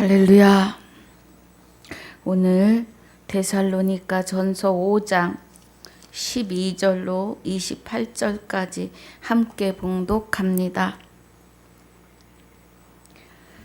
할렐루야. 오늘 데살로니가 전서 5장 12절로 28절까지 함께 봉독합니다.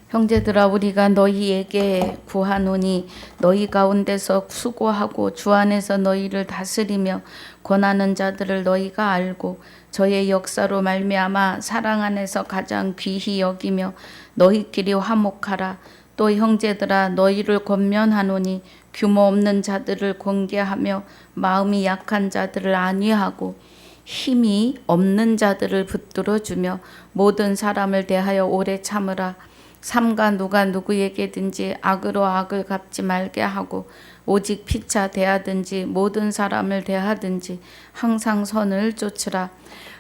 형제들아, 우리가 너희에게 구하노니 너희 가운데서 수고하고 주 안에서 너희를 다스리며 권하는 자들을 너희가 알고 저의 역사로 말미암아 사랑 안에서 가장 귀히 여기며 너희끼리 화목하라. 또 형제들아, 너희를 권면하노니 규모 없는 자들을 권계하며 마음이 약한 자들을 안위하고 힘이 없는 자들을 붙들어주며 모든 사람을 대하여 오래 참으라. 삼가 누가 누구에게든지 악으로 악을 갚지 말게 하고 오직 피차 대하든지 모든 사람을 대하든지 항상 선을 쫓으라.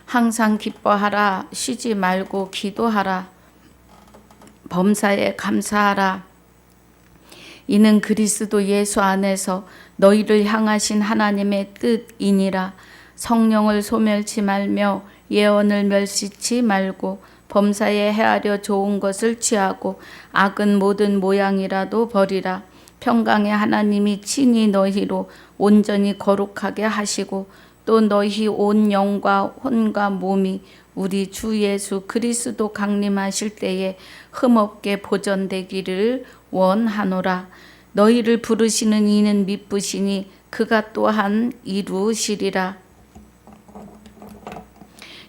항상 기뻐하라. 쉬지 말고 기도하라. 범사에 감사하라. 이는 그리스도 예수 안에서 너희를 향하신 하나님의 뜻이니라. 성령을 소멸치 말며 예언을 멸시치 말고 범사에 헤아려 좋은 것을 취하고 악은 모든 모양이라도 버리라. 평강의 하나님이 친히 너희로 온전히 거룩하게 하시고 또 너희 온 영과 혼과 몸이 우리 주 예수 그리스도 강림하실 때에 흠없게 보존되기를 원하노라. 너희를 부르시는 이는 미쁘시니 그가 또한 이루시리라.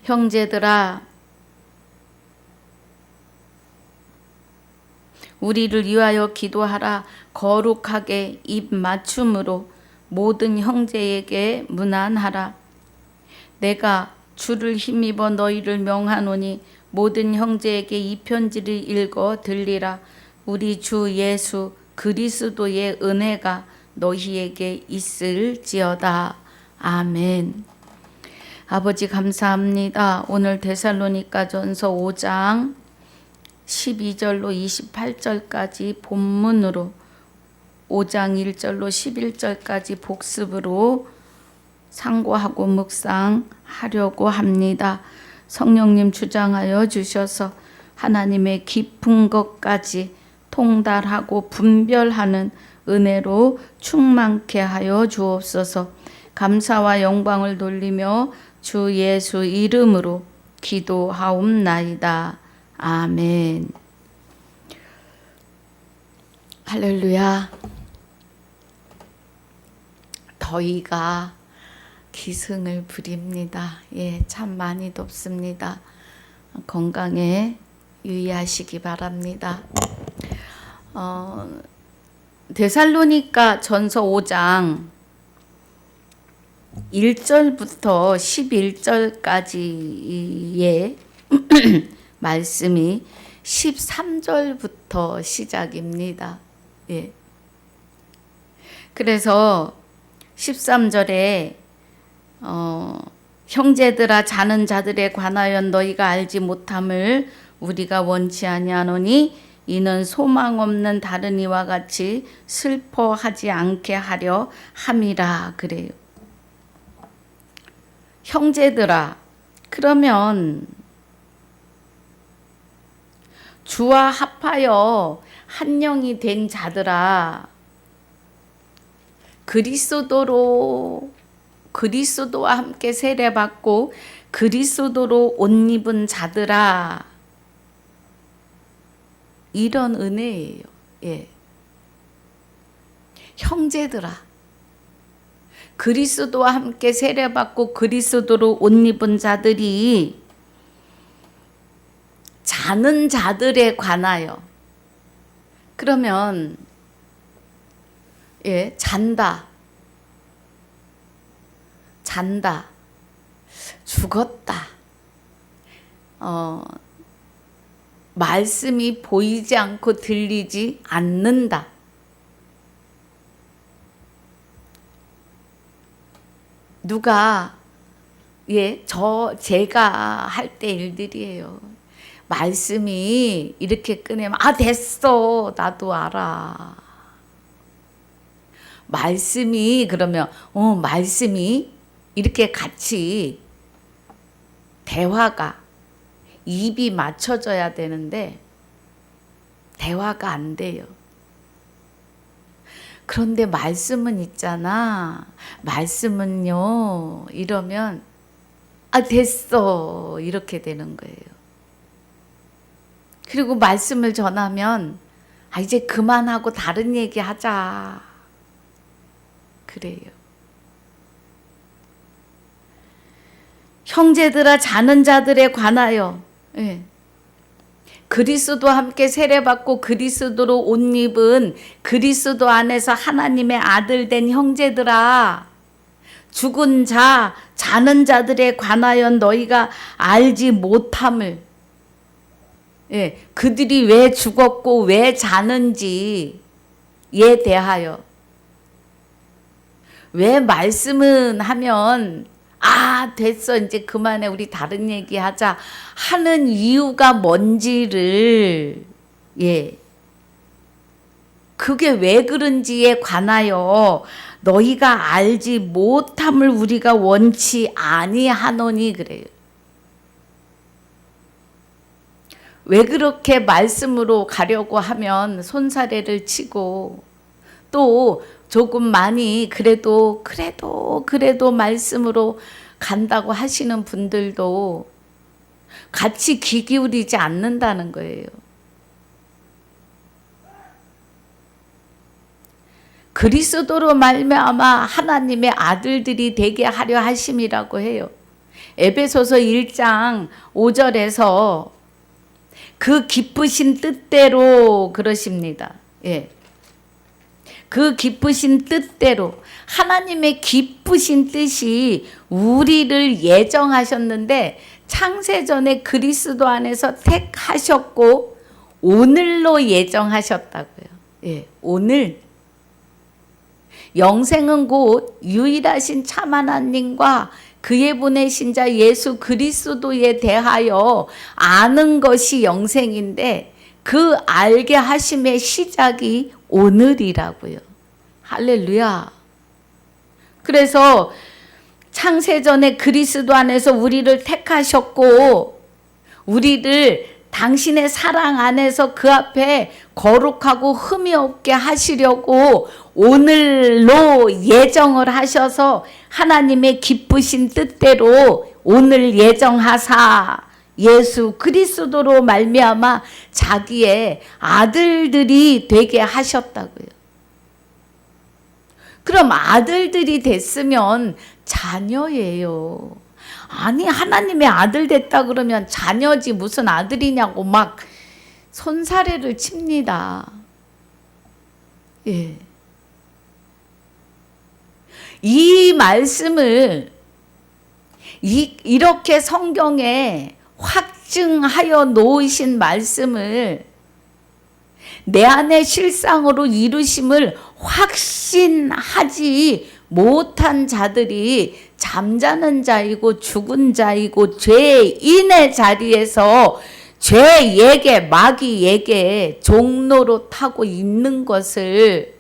형제들아, 우리를 위하여 기도하라. 거룩하게 입 맞춤으로 모든 형제에게 문안하라. 내가 주를 힘입어 너희를 명하노니 모든 형제에게 이 편지를 읽어 들리라. 우리 주 예수 그리스도의 은혜가 너희에게 있을지어다. 아멘. 아버지 감사합니다. 오늘 데살로니가 전서 5장 12절로 28절까지 본문으로 5장 1절로 11절까지 복습으로 상고하고 묵상하려고 합니다. 성령님 주장하여 주셔서 하나님의 깊은 것까지 통달하고 분별하는 은혜로 충만케 하여 주옵소서. 감사와 영광을 돌리며 주 예수 이름으로 기도하옵나이다. 아멘. 할렐루야. 더위가 기승을 부립니다. 참 많이 덥습니다. 건강에 유의하시기 바랍니다. 데살로니가 전서 5장 1절부터 11절까지의 말씀이 13절부터 시작입니다. 그래서 13절에 형제들아, 자는 자들에 관하여 너희가 알지 못함을 우리가 원치 아니하노니 이는 소망 없는 다른 이와 같이 슬퍼하지 않게 하려 함이라. 그래요. 형제들아, 그러면 주와 합하여 한 영이 된 자들아, 그리스도와 함께 세례받고 그리스도로 옷 입은 자들아, 이런 은혜예요. 형제들아, 그리스도와 함께 세례받고 그리스도로 옷 입은 자들이 자는 자들에 관하여, 그러면 잔다, 죽었다, 말씀이 보이지 않고 들리지 않는다, 누가 제가 할 때 일들이에요. 말씀이 이렇게 꺼내면 됐어, 나도 알아. 말씀이 그러면 말씀이 이렇게 같이 대화가 입이 맞춰져야 되는데 대화가 안 돼요. 그런데 말씀은 있잖아. 말씀은요. 이러면 됐어. 이렇게 되는 거예요. 그리고 말씀을 전하면 이제 그만하고 다른 얘기 하자. 그래요. 형제들아 자는 자들에 관하여 그리스도와 함께 세례받고 그리스도로 옷 입은 그리스도 안에서 하나님의 아들 된 형제들아, 죽은 자 자는 자들에 관하여 너희가 알지 못함을, 그들이 왜 죽었고 왜 자는지에 대하여, 왜 말씀은 하면 됐어 이제 그만해 우리 다른 얘기하자 하는 이유가 뭔지를 그게 왜 그런지에 관하여 너희가 알지 못함을 우리가 원치 아니하노니 그래요. 왜 그렇게 말씀으로 가려고 하면 손사래를 치고 또 조금 많이 그래도 말씀으로 간다고 하시는 분들도 같이 귀 기울이지 않는다는 거예요. 그리스도로 말미암아 하나님의 아들들이 되게 하려 하심이라고 해요. 에베소서 1장 5절에서 그 기쁘신 뜻대로 그러십니다. 그 기쁘신 뜻대로 하나님의 기쁘신 뜻이 우리를 예정하셨는데 창세전에 그리스도 안에서 택하셨고 오늘로 예정하셨다고요. 오늘 영생은 곧 유일하신 참 하나님과 그의 보내신 자 예수 그리스도에 대하여 아는 것이 영생인데 그 알게 하심의 시작이 오늘이라고요. 할렐루야. 그래서 창세전에 그리스도 안에서 우리를 택하셨고 우리를 당신의 사랑 안에서 그 앞에 거룩하고 흠이 없게 하시려고 오늘로 예정을 하셔서 하나님의 기쁘신 뜻대로 오늘 예정하사 예수 그리스도로 말미암아 자기의 아들들이 되게 하셨다고요. 그럼 아들들이 됐으면 자녀예요. 아니 하나님의 아들 됐다 그러면 자녀지 무슨 아들이냐고 막 손사래를 칩니다. 이 말씀을 이렇게 성경에 확증하여 놓으신 말씀을 내 안에 실상으로 이루심을 확신하지 못한 자들이 잠자는 자이고 죽은 자이고 죄인의 자리에서 죄에게 마귀에게 종로로 타고 있는 것을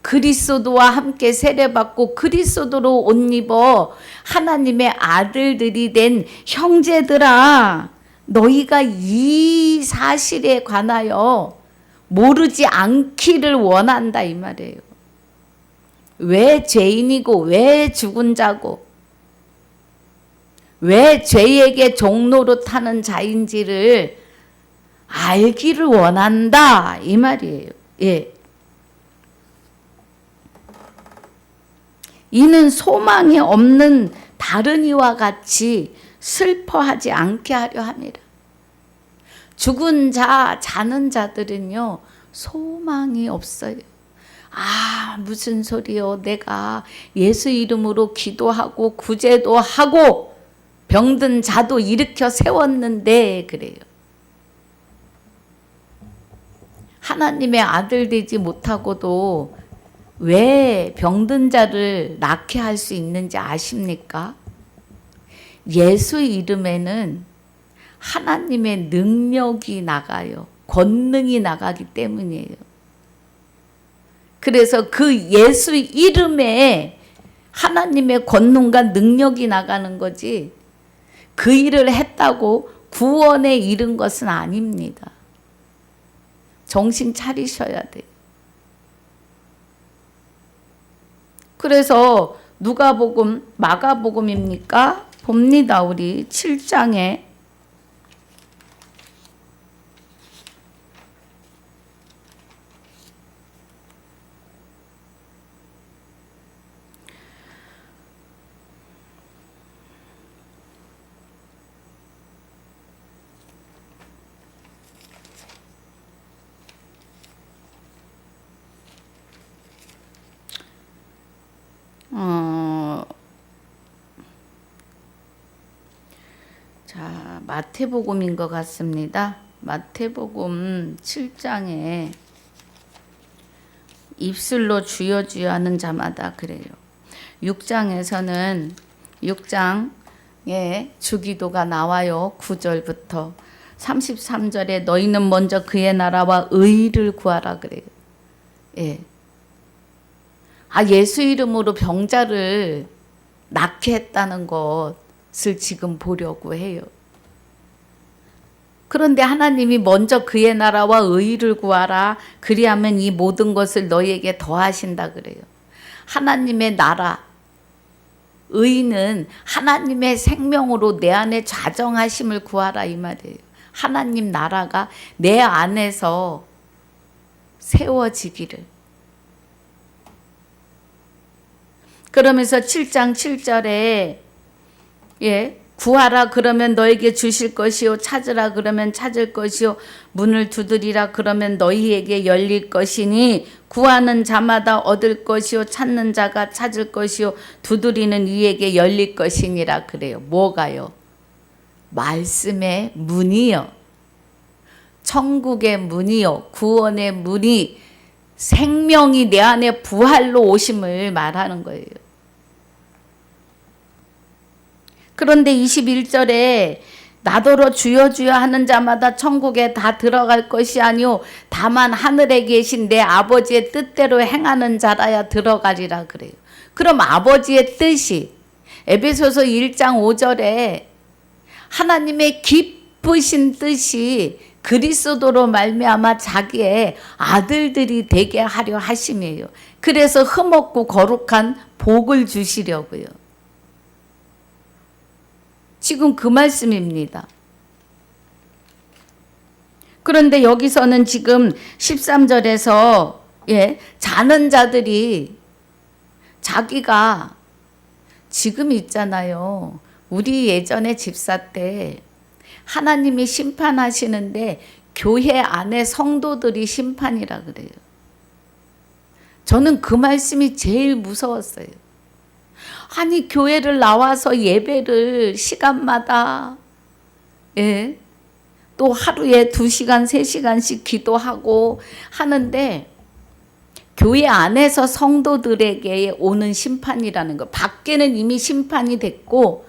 그리스도와 함께 세례받고 그리스도로 옷 입어 하나님의 아들들이 된 형제들아 너희가 이 사실에 관하여 모르지 않기를 원한다 이 말이에요. 왜 죄인이고 왜 죽은 자고 왜 죄에게 종로로 타는 자인지를 알기를 원한다 이 말이에요. 이는 소망이 없는 다른 이와 같이 슬퍼하지 않게 하려 함이라. 죽은 자, 자는 자들은요, 소망이 없어요. 무슨 소리요. 내가 예수 이름으로 기도하고 구제도 하고 병든 자도 일으켜 세웠는데 그래요. 하나님의 아들 되지 못하고도 왜 병든 자를 낫게 할 수 있는지 아십니까? 예수 이름에는 하나님의 능력이 나가요. 권능이 나가기 때문이에요. 그래서 그 예수 이름에 하나님의 권능과 능력이 나가는 거지 그 일을 했다고 구원에 이른 것은 아닙니다. 정신 차리셔야 돼요. 그래서 누가복음, 마가복음입니까? 봅니다. 우리 7장에 자, 마태복음인 것 같습니다. 마태복음 7장에 입술로 주여 주여 하는 자마다 그래요. 6장에서는 6장에 주기도가 나와요. 9절부터 33절에 너희는 먼저 그의 나라와 의를 구하라 그래요. 예. 예수 이름으로 병자를 낫게 했다는 것을 지금 보려고 해요. 그런데 하나님이 먼저 그의 나라와 의를 구하라. 그리하면 이 모든 것을 너희에게 더하신다 그래요. 하나님의 나라, 의는 하나님의 생명으로 내 안에 좌정하심을 구하라 이 말이에요. 하나님 나라가 내 안에서 세워지기를. 그러면서 7장 7절에 구하라 그러면 너에게 주실 것이요 찾으라 그러면 찾을 것이요 문을 두드리라 그러면 너희에게 열릴 것이니 구하는 자마다 얻을 것이요 찾는 자가 찾을 것이요 두드리는 이에게 열릴 것이니라 그래요. 뭐가요? 말씀의 문이요. 천국의 문이요. 구원의 문이 생명이 내 안에 부활로 오심을 말하는 거예요. 그런데 21절에 나더러 주여 주여 하는 자마다 천국에 다 들어갈 것이 아니요 다만 하늘에 계신 내 아버지의 뜻대로 행하는 자라야 들어가리라 그래요. 그럼 아버지의 뜻이 에베소서 1장 5절에 하나님의 기쁘신 뜻이 그리스도로 말미암아 자기의 아들들이 되게 하려 하심이에요. 그래서 흠없고 거룩한 복을 주시려고요. 지금 그 말씀입니다. 그런데 여기서는 지금 13절에서 자는 자들이 자기가 지금 있잖아요. 우리 예전에 집사 때 하나님이 심판하시는데 교회 안에 성도들이 심판이라 그래요. 저는 그 말씀이 제일 무서웠어요. 아니 교회를 나와서 예배를 시간마다 또 하루에 2시간 3시간씩 기도하고 하는데 교회 안에서 성도들에게 오는 심판이라는 거. 밖에는 이미 심판이 됐고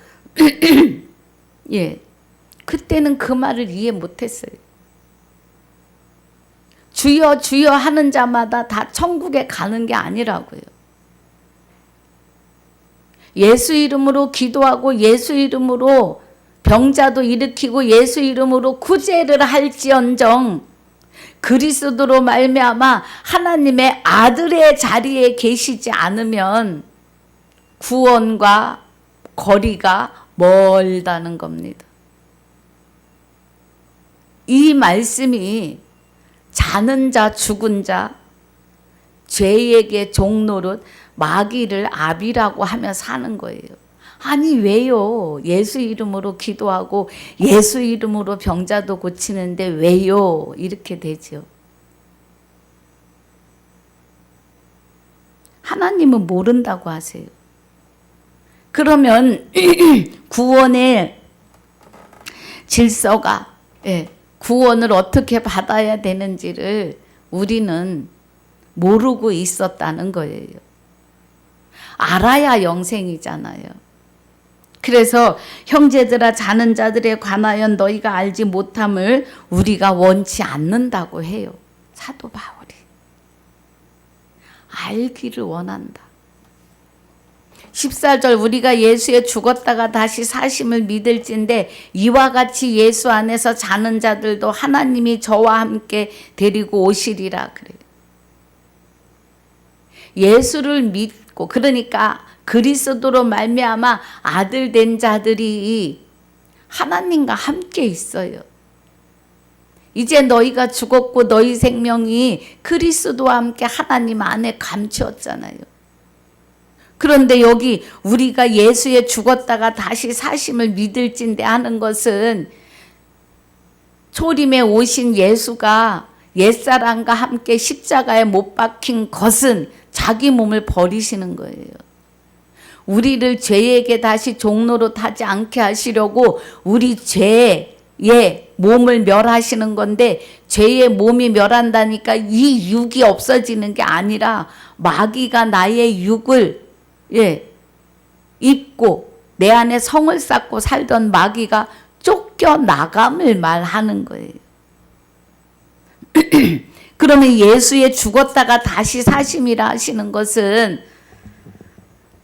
그때는 그 말을 이해 못했어요. 주여 주여 하는 자마다 다 천국에 가는 게 아니라고요. 예수 이름으로 기도하고 예수 이름으로 병자도 일으키고 예수 이름으로 구제를 할지언정 그리스도로 말미암아 하나님의 아들의 자리에 계시지 않으면 구원과 거리가 멀다는 겁니다. 이 말씀이 자는 자 죽은 자 죄에게 종노릇 마귀를 아비라고 하며 사는 거예요. 아니 왜요? 예수 이름으로 기도하고 예수 이름으로 병자도 고치는데 왜요? 이렇게 되죠. 하나님은 모른다고 하세요. 그러면 구원의 질서가 구원을 어떻게 받아야 되는지를 우리는 모르고 있었다는 거예요. 알아야 영생이잖아요. 그래서 형제들아 자는 자들에 관하여 너희가 알지 못함을 우리가 원치 않는다고 해요. 사도 바울이. 알기를 원한다. 14절 우리가 예수의 죽었다가 다시 사심을 믿을진데 이와 같이 예수 안에서 자는 자들도 하나님이 저와 함께 데리고 오시리라 그래요. 예수를 믿고 그러니까 그리스도로 말미암아 아들 된 자들이 하나님과 함께 있어요. 이제 너희가 죽었고 너희 생명이 그리스도와 함께 하나님 안에 감추었잖아요. 그런데 여기 우리가 예수에 죽었다가 다시 사심을 믿을진대 하는 것은 초림에 오신 예수가 옛사람과 함께 십자가에 못 박힌 것은 자기 몸을 버리시는 거예요. 우리를 죄에게 다시 종로로 타지 않게 하시려고 우리 죄의 몸을 멸하시는 건데 죄의 몸이 멸한다니까 이 육이 없어지는 게 아니라 마귀가 나의 육을 입고 내 안에 성을 쌓고 살던 마귀가 쫓겨나감을 말하는 거예요. 그러면 예수의 죽었다가 다시 사심이라 하시는 것은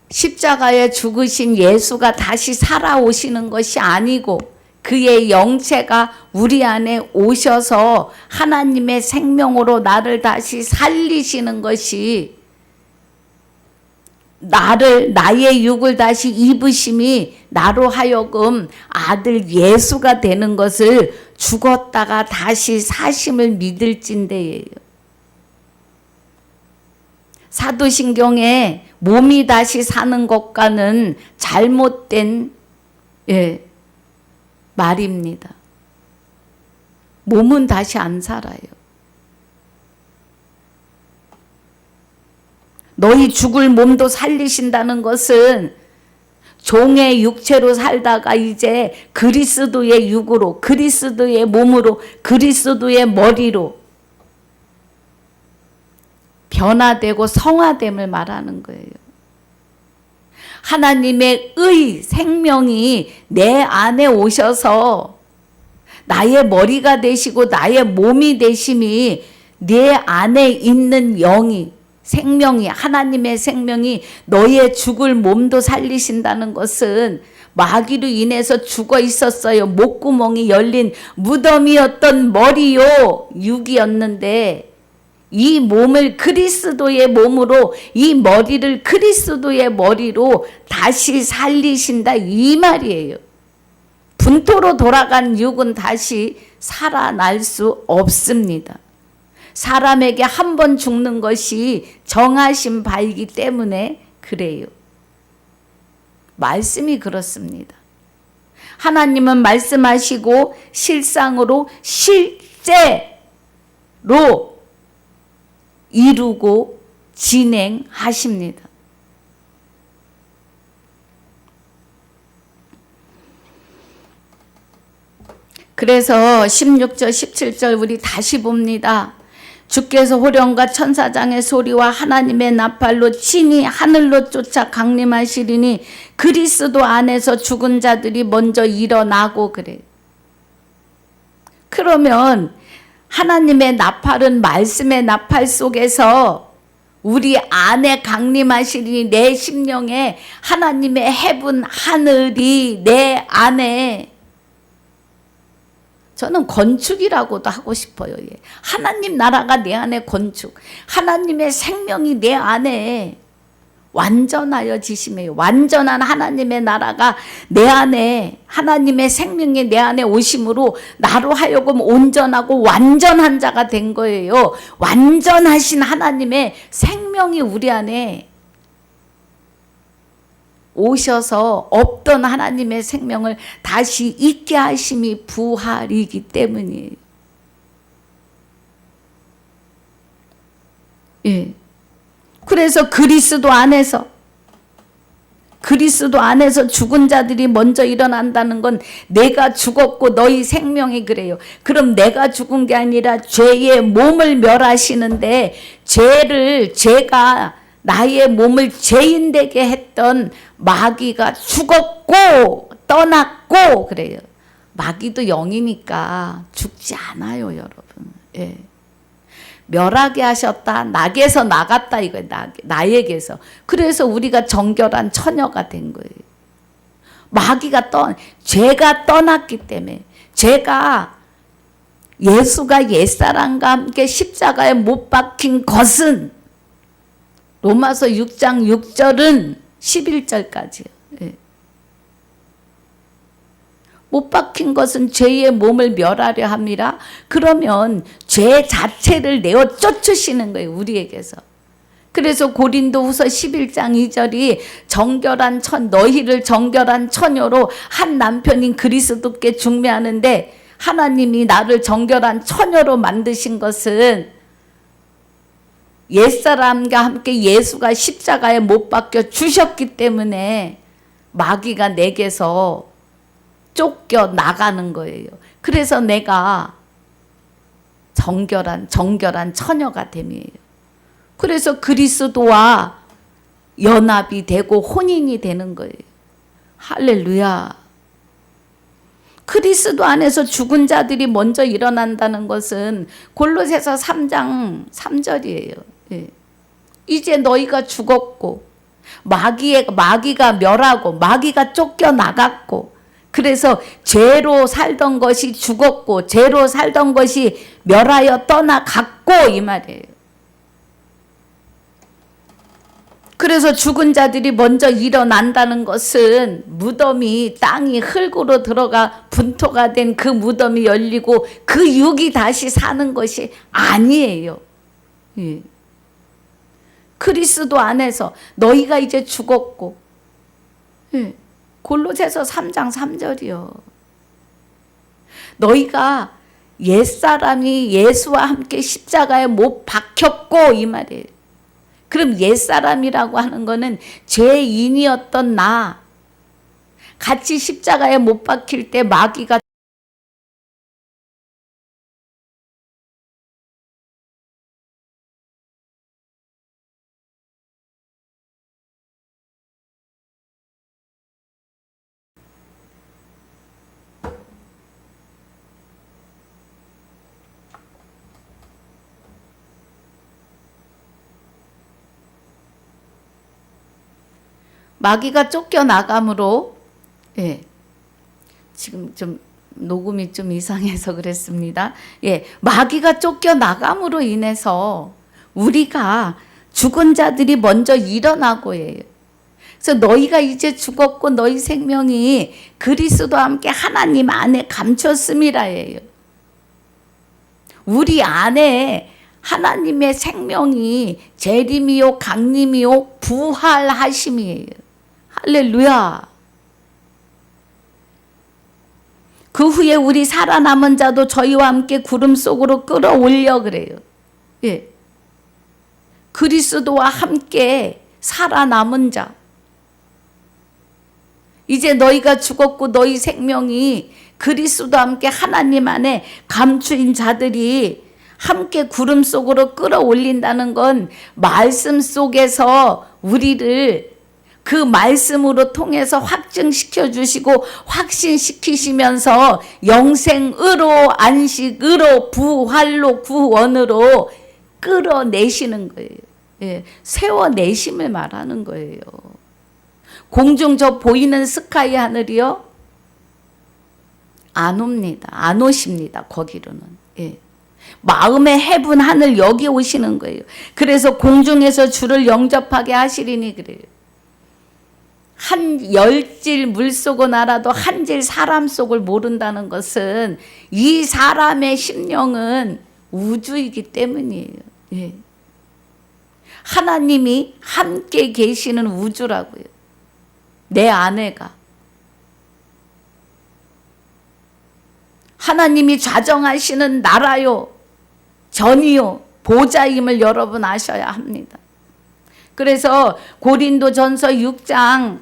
십자가에 죽으신 예수가 다시 살아오시는 것이 아니고 그의 영체가 우리 안에 오셔서 하나님의 생명으로 나를 다시 살리시는 것이 나의 육을 다시 입으심이 나로 하여금 아들 예수가 되는 것을 죽었다가 다시 사심을 믿을진대예요. 사도신경에 몸이 다시 사는 것과는 잘못된 말입니다. 몸은 다시 안 살아요. 너희 죽을 몸도 살리신다는 것은 종의 육체로 살다가 이제 그리스도의 육으로, 그리스도의 몸으로, 그리스도의 머리로 변화되고 성화됨을 말하는 거예요. 하나님의 생명이 내 안에 오셔서 나의 머리가 되시고 나의 몸이 되심이 내 안에 있는 영이 생명이 하나님의 생명이 너의 죽을 몸도 살리신다는 것은 마귀로 인해서 죽어 있었어요. 목구멍이 열린 무덤이었던 머리요 육이었는데 이 몸을 그리스도의 몸으로 이 머리를 그리스도의 머리로 다시 살리신다 이 말이에요. 분토로 돌아간 육은 다시 살아날 수 없습니다. 사람에게 한 번 죽는 것이 정하신 바이기 때문에 그래요. 말씀이 그렇습니다. 하나님은 말씀하시고 실상으로 실제로 이루고 진행하십니다. 그래서 16절 17절 우리 다시 봅니다. 주께서 호령과 천사장의 소리와 하나님의 나팔로 친히 하늘로 쫓아 강림하시리니 그리스도 안에서 죽은 자들이 먼저 일어나고 그래. 그러면 하나님의 나팔은 말씀의 나팔 속에서 우리 안에 강림하시리니 내 심령에 하나님의 해분 하늘이 내 안에 저는 건축이라고도 하고 싶어요. 하나님 나라가 내 안에 건축. 하나님의 생명이 내 안에 완전하여 지심해요. 완전한 하나님의 나라가 내 안에 하나님의 생명이 내 안에 오심으로 나로 하여금 온전하고 완전한 자가 된 거예요. 완전하신 하나님의 생명이 우리 안에 오셔서 없던 하나님의 생명을 다시 있게 하심이 부활이기 때문이에요. 그래서 그리스도 안에서 죽은 자들이 먼저 일어난다는 건 내가 죽었고 너희 생명이 그래요. 그럼 내가 죽은 게 아니라 죄의 몸을 멸하시는데 죄가 나의 몸을 죄인되게 했던 마귀가 죽었고 떠났고 그래요. 마귀도 영이니까 죽지 않아요, 여러분. 멸하게 하셨다. 낙에서 나갔다 이거예요. 나에게서. 그래서 우리가 정결한 처녀가 된 거예요. 마귀가 죄가 떠났기 때문에, 예수가 옛사람과 함께 십자가에 못 박힌 것은 로마서 6장 6절은 11절까지요. 예. 못 박힌 것은 죄의 몸을 멸하려 함이라. 그러면 죄 자체를 내어 쫓으시는 거예요, 우리에게서. 그래서 고린도후서 11장 2절이 너희를 정결한 처녀로 한 남편인 그리스도께 중매하는데, 하나님이 나를 정결한 처녀로 만드신 것은 옛사람과 함께 예수가 십자가에 못 박혀 주셨기 때문에 마귀가 내게서 쫓겨 나가는 거예요. 그래서 내가 정결한 처녀가 됨이에요. 그래서 그리스도와 연합이 되고 혼인이 되는 거예요. 할렐루야. 그리스도 안에서 죽은 자들이 먼저 일어난다는 것은 골로새서 3장 3절이에요. 예. 이제 너희가 죽었고 마귀가 멸하고 마귀가 쫓겨나갔고, 그래서 죄로 살던 것이 죽었고 죄로 살던 것이 멸하여 떠나갔고 이 말이에요. 그래서 죽은 자들이 먼저 일어난다는 것은 땅이 흙으로 들어가 분토가 된 그 무덤이 열리고 그 육이 다시 사는 것이 아니에요. 예. 그리스도 안에서 너희가 이제 죽었고, 예. 골로새서 3장 3절이요. 너희가 옛사람이 예수와 함께 십자가에 못 박혔고 이 말이에요. 그럼 옛사람이라고 하는 거는 죄인이었던 나, 같이 십자가에 못 박힐 때 마귀가 쫓겨나감으로, 예, 지금 좀 녹음이 좀 이상해서 그랬습니다. 예, 마귀가 쫓겨나감으로 인해서 우리가 죽은 자들이 먼저 일어나고 해요. 그래서 너희가 이제 죽었고 너희 생명이 그리스도와 함께 하나님 안에 감췄음이라 해요. 우리 안에 하나님의 생명이 재림이요 강림이요 부활하심이에요. 할렐루야. 그 후에 우리 살아남은 자도 저희와 함께 구름 속으로 끌어올려 그래요. 예. 그리스도와 함께 살아남은 자. 이제 너희가 죽었고 너희 생명이 그리스도와 함께 하나님 안에 감추인 자들이 함께 구름 속으로 끌어올린다는 건 말씀 속에서 우리를 그 말씀으로 통해서 확증시켜 주시고 확신시키시면서 영생으로, 안식으로, 부활로, 구원으로 끌어내시는 거예요. 예, 세워내심을 말하는 거예요. 공중 저 보이는 스카이 하늘이요? 안 옵니다. 안 오십니다. 거기로는. 예. 마음의 해분 하늘 여기 오시는 거예요. 그래서 공중에서 주를 영접하게 하시리니 그래요. 한 10질 물속은 알아도 한 질 사람 속을 모른다는 것은 이 사람의 심령은 우주이기 때문이에요. 예. 하나님이 함께 계시는 우주라고요. 내 아내가. 하나님이 좌정하시는 나라요, 전이요, 보좌임을 여러분 아셔야 합니다. 그래서 고린도전서 6장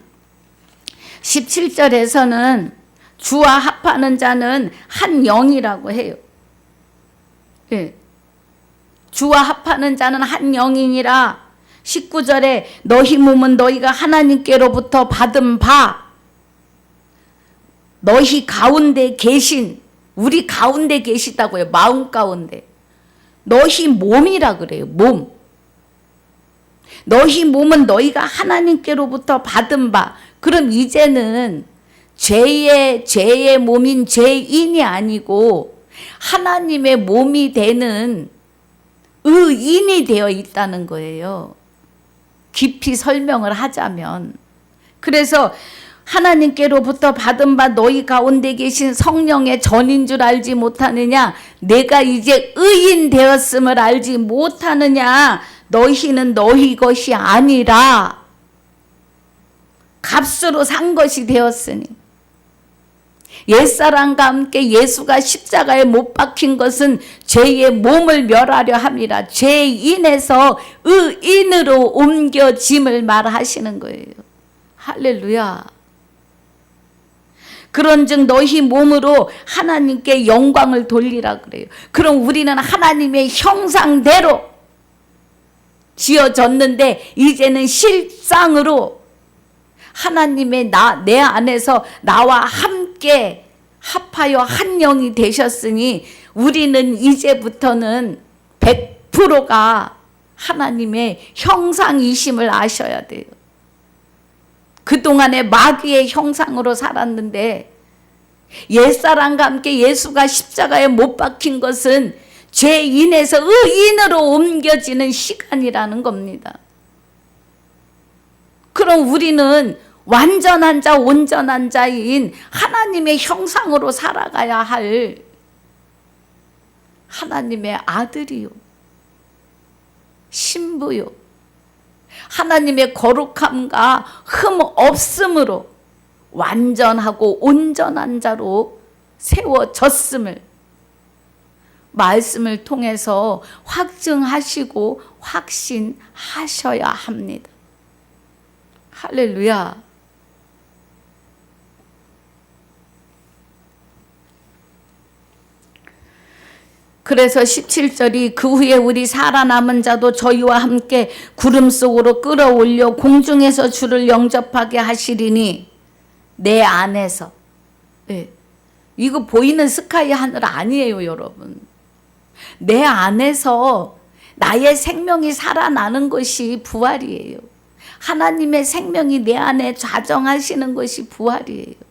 17절에서는 주와 합하는 자는 한 영이라고 해요. 예. 주와 합하는 자는 한 영이니라. 19절에 너희 몸은 너희가 하나님께로부터 받은 바, 너희 가운데 계신, 우리 가운데 계시다고요. 마음 가운데. 너희 몸이라 그래요. 몸. 너희 몸은 너희가 하나님께로부터 받은 바. 그럼 이제는 죄의 몸인 죄인이 아니고 하나님의 몸이 되는 의인이 되어 있다는 거예요. 깊이 설명을 하자면. 그래서 하나님께로부터 받은 바 너희 가운데 계신 성령의 전인 줄 알지 못하느냐? 내가 이제 의인 되었음을 알지 못하느냐? 너희는 너희 것이 아니라 값으로 산 것이 되었으니. 옛사람과 함께 예수가 십자가에 못 박힌 것은 죄의 몸을 멸하려 함이라. 죄인에서 의인으로 옮겨짐을 말하시는 거예요. 할렐루야. 그런즉 너희 몸으로 하나님께 영광을 돌리라 그래요. 그럼 우리는 하나님의 형상대로 지어졌는데 이제는 실상으로 하나님의 내 안에서 나와 함께 합하여 한 영이 되셨으니 우리는 이제부터는 100%가 하나님의 형상이심을 아셔야 돼요. 그동안에 마귀의 형상으로 살았는데 옛사람과 함께 예수가 십자가에 못 박힌 것은 죄인에서 의인으로 옮겨지는 시간이라는 겁니다. 그럼 우리는 완전한 자, 온전한 자인 하나님의 형상으로 살아가야 할 하나님의 아들이요, 신부요, 하나님의 거룩함과 흠 없음으로 완전하고 온전한 자로 세워졌음을 말씀을 통해서 확증하시고 확신하셔야 합니다. 할렐루야. 그래서 17절이 그 후에 우리 살아남은 자도 저희와 함께 구름 속으로 끌어올려 공중에서 주를 영접하게 하시리니 내 안에서. 네. 이거 보이는 스카이 하늘 아니에요, 여러분. 내 안에서 나의 생명이 살아나는 것이 부활이에요. 하나님의 생명이 내 안에 좌정하시는 것이 부활이에요.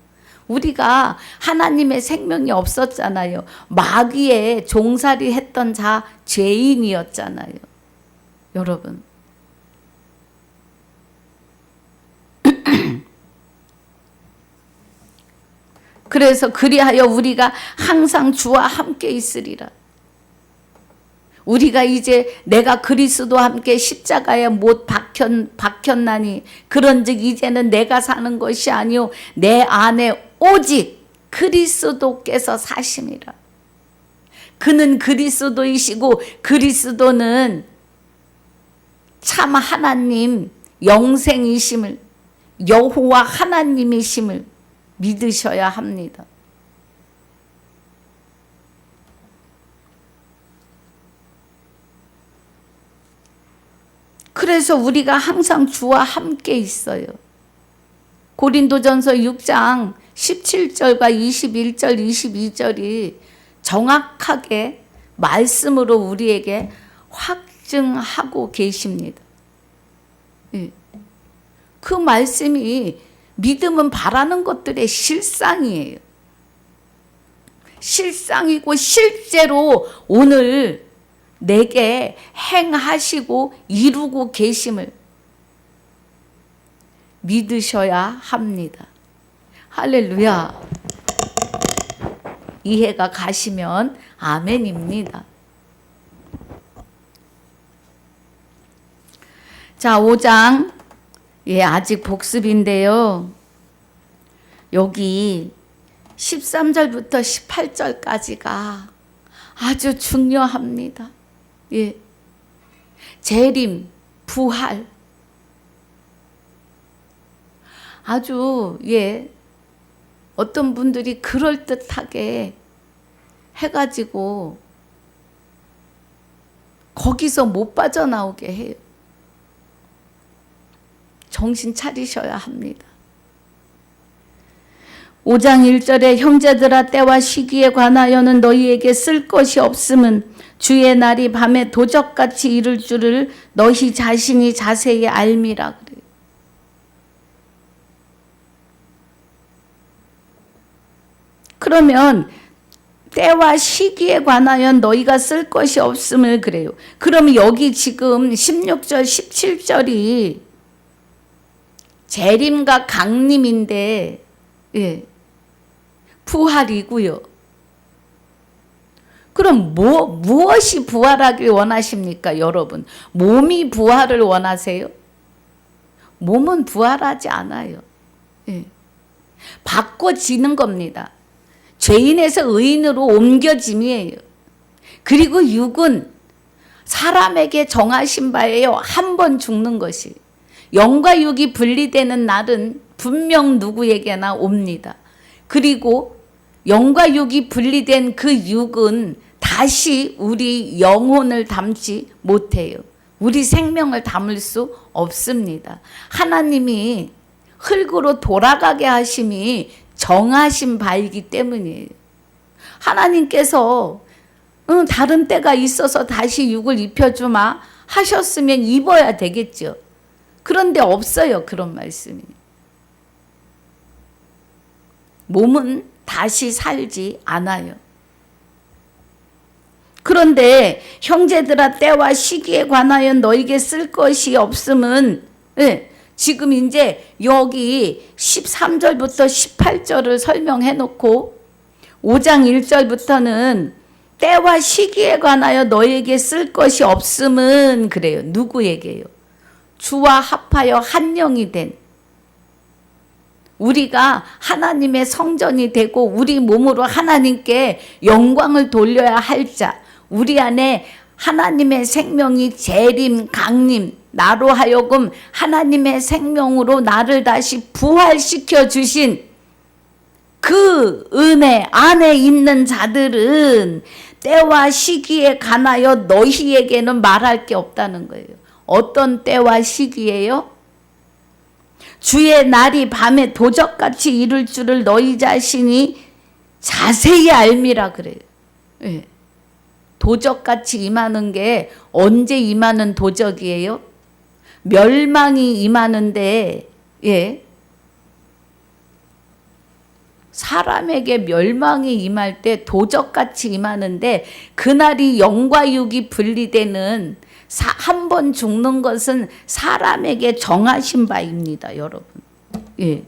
우리가 하나님의 생명이 없었잖아요. 마귀의 종살이 했던 자 죄인이었잖아요. 여러분. 그래서 그리하여 우리가 항상 주와 함께 있으리라. 우리가 이제 내가 그리스도와 함께 십자가에 못 박혔나니 그런즉 이제는 내가 사는 것이 아니요 내 안에 오직 그리스도께서 사심이라. 그는 그리스도이시고 그리스도는 참 하나님 영생이심을 여호와 하나님이심을 믿으셔야 합니다. 그래서 우리가 항상 주와 함께 있어요. 고린도전서 6장 17절과 21절, 22절이 정확하게 말씀으로 우리에게 확증하고 계십니다. 그 말씀이 믿음은 바라는 것들의 실상이에요. 실상이고 실제로 오늘 내게 행하시고 이루고 계심을 믿으셔야 합니다. 할렐루야. 이해가 가시면 아멘입니다. 자, 5장. 아직 복습인데요. 여기 13절부터 18절까지가 아주 중요합니다. 재림, 부활. 아주 어떤 분들이 그럴듯하게 해가지고 거기서 못 빠져나오게 해요. 정신 차리셔야 합니다. 5장 1절에 형제들아 때와 시기에 관하여는 너희에게 쓸 것이 없음은 주의 날이 밤에 도적같이 이를 줄을 너희 자신이 자세히 알미라 그래요. 그러면 때와 시기에 관하여 너희가 쓸 것이 없음을 그래요. 그럼 여기 지금 16절 17절이 재림과 강림인데 예, 부활이고요. 그럼 무엇이 부활하길 원하십니까, 여러분? 몸이 부활을 원하세요? 몸은 부활하지 않아요. 예. 바꿔지는 겁니다. 죄인에서 의인으로 옮겨짐이에요. 그리고 육은 사람에게 정하신 바예요. 한 번 죽는 것이. 영과 육이 분리되는 날은 분명 누구에게나 옵니다. 그리고 영과 육이 분리된 그 육은 다시 우리 영혼을 담지 못해요. 우리 생명을 담을 수 없습니다. 하나님이 흙으로 돌아가게 하심이 정하신 바이기 때문이에요. 하나님께서 다른 때가 있어서 다시 육을 입혀주마 하셨으면 입어야 되겠죠. 그런데 없어요, 그런 말씀이. 몸은 다시 살지 않아요. 그런데 형제들아 때와 시기에 관하여 너에게 쓸 것이 없음은 네, 지금 이제 여기 13절부터 18절을 설명해 놓고 5장 1절부터는 때와 시기에 관하여 너에게 쓸 것이 없음은 그래요. 누구에게요? 주와 합하여 한 영이 된 우리가 하나님의 성전이 되고 우리 몸으로 하나님께 영광을 돌려야 할 자, 우리 안에 하나님의 생명이 재림, 강림, 나로 하여금 하나님의 생명으로 나를 다시 부활시켜 주신 그 은혜 안에 있는 자들은 때와 시기에 관하여 너희에게는 말할 게 없다는 거예요. 어떤 때와 시기예요? 주의 날이 밤에 도적같이 이룰 줄을 너희 자신이 자세히 알미라 그래요. 예. 도적같이 임하는 게 언제 임하는 도적이에요? 멸망이 임하는데 예. 사람에게 멸망이 임할 때 도적같이 임하는데 그날이 영과 육이 분리되는 한 번 죽는 것은 사람에게 정하신 바입니다, 여러분. 예.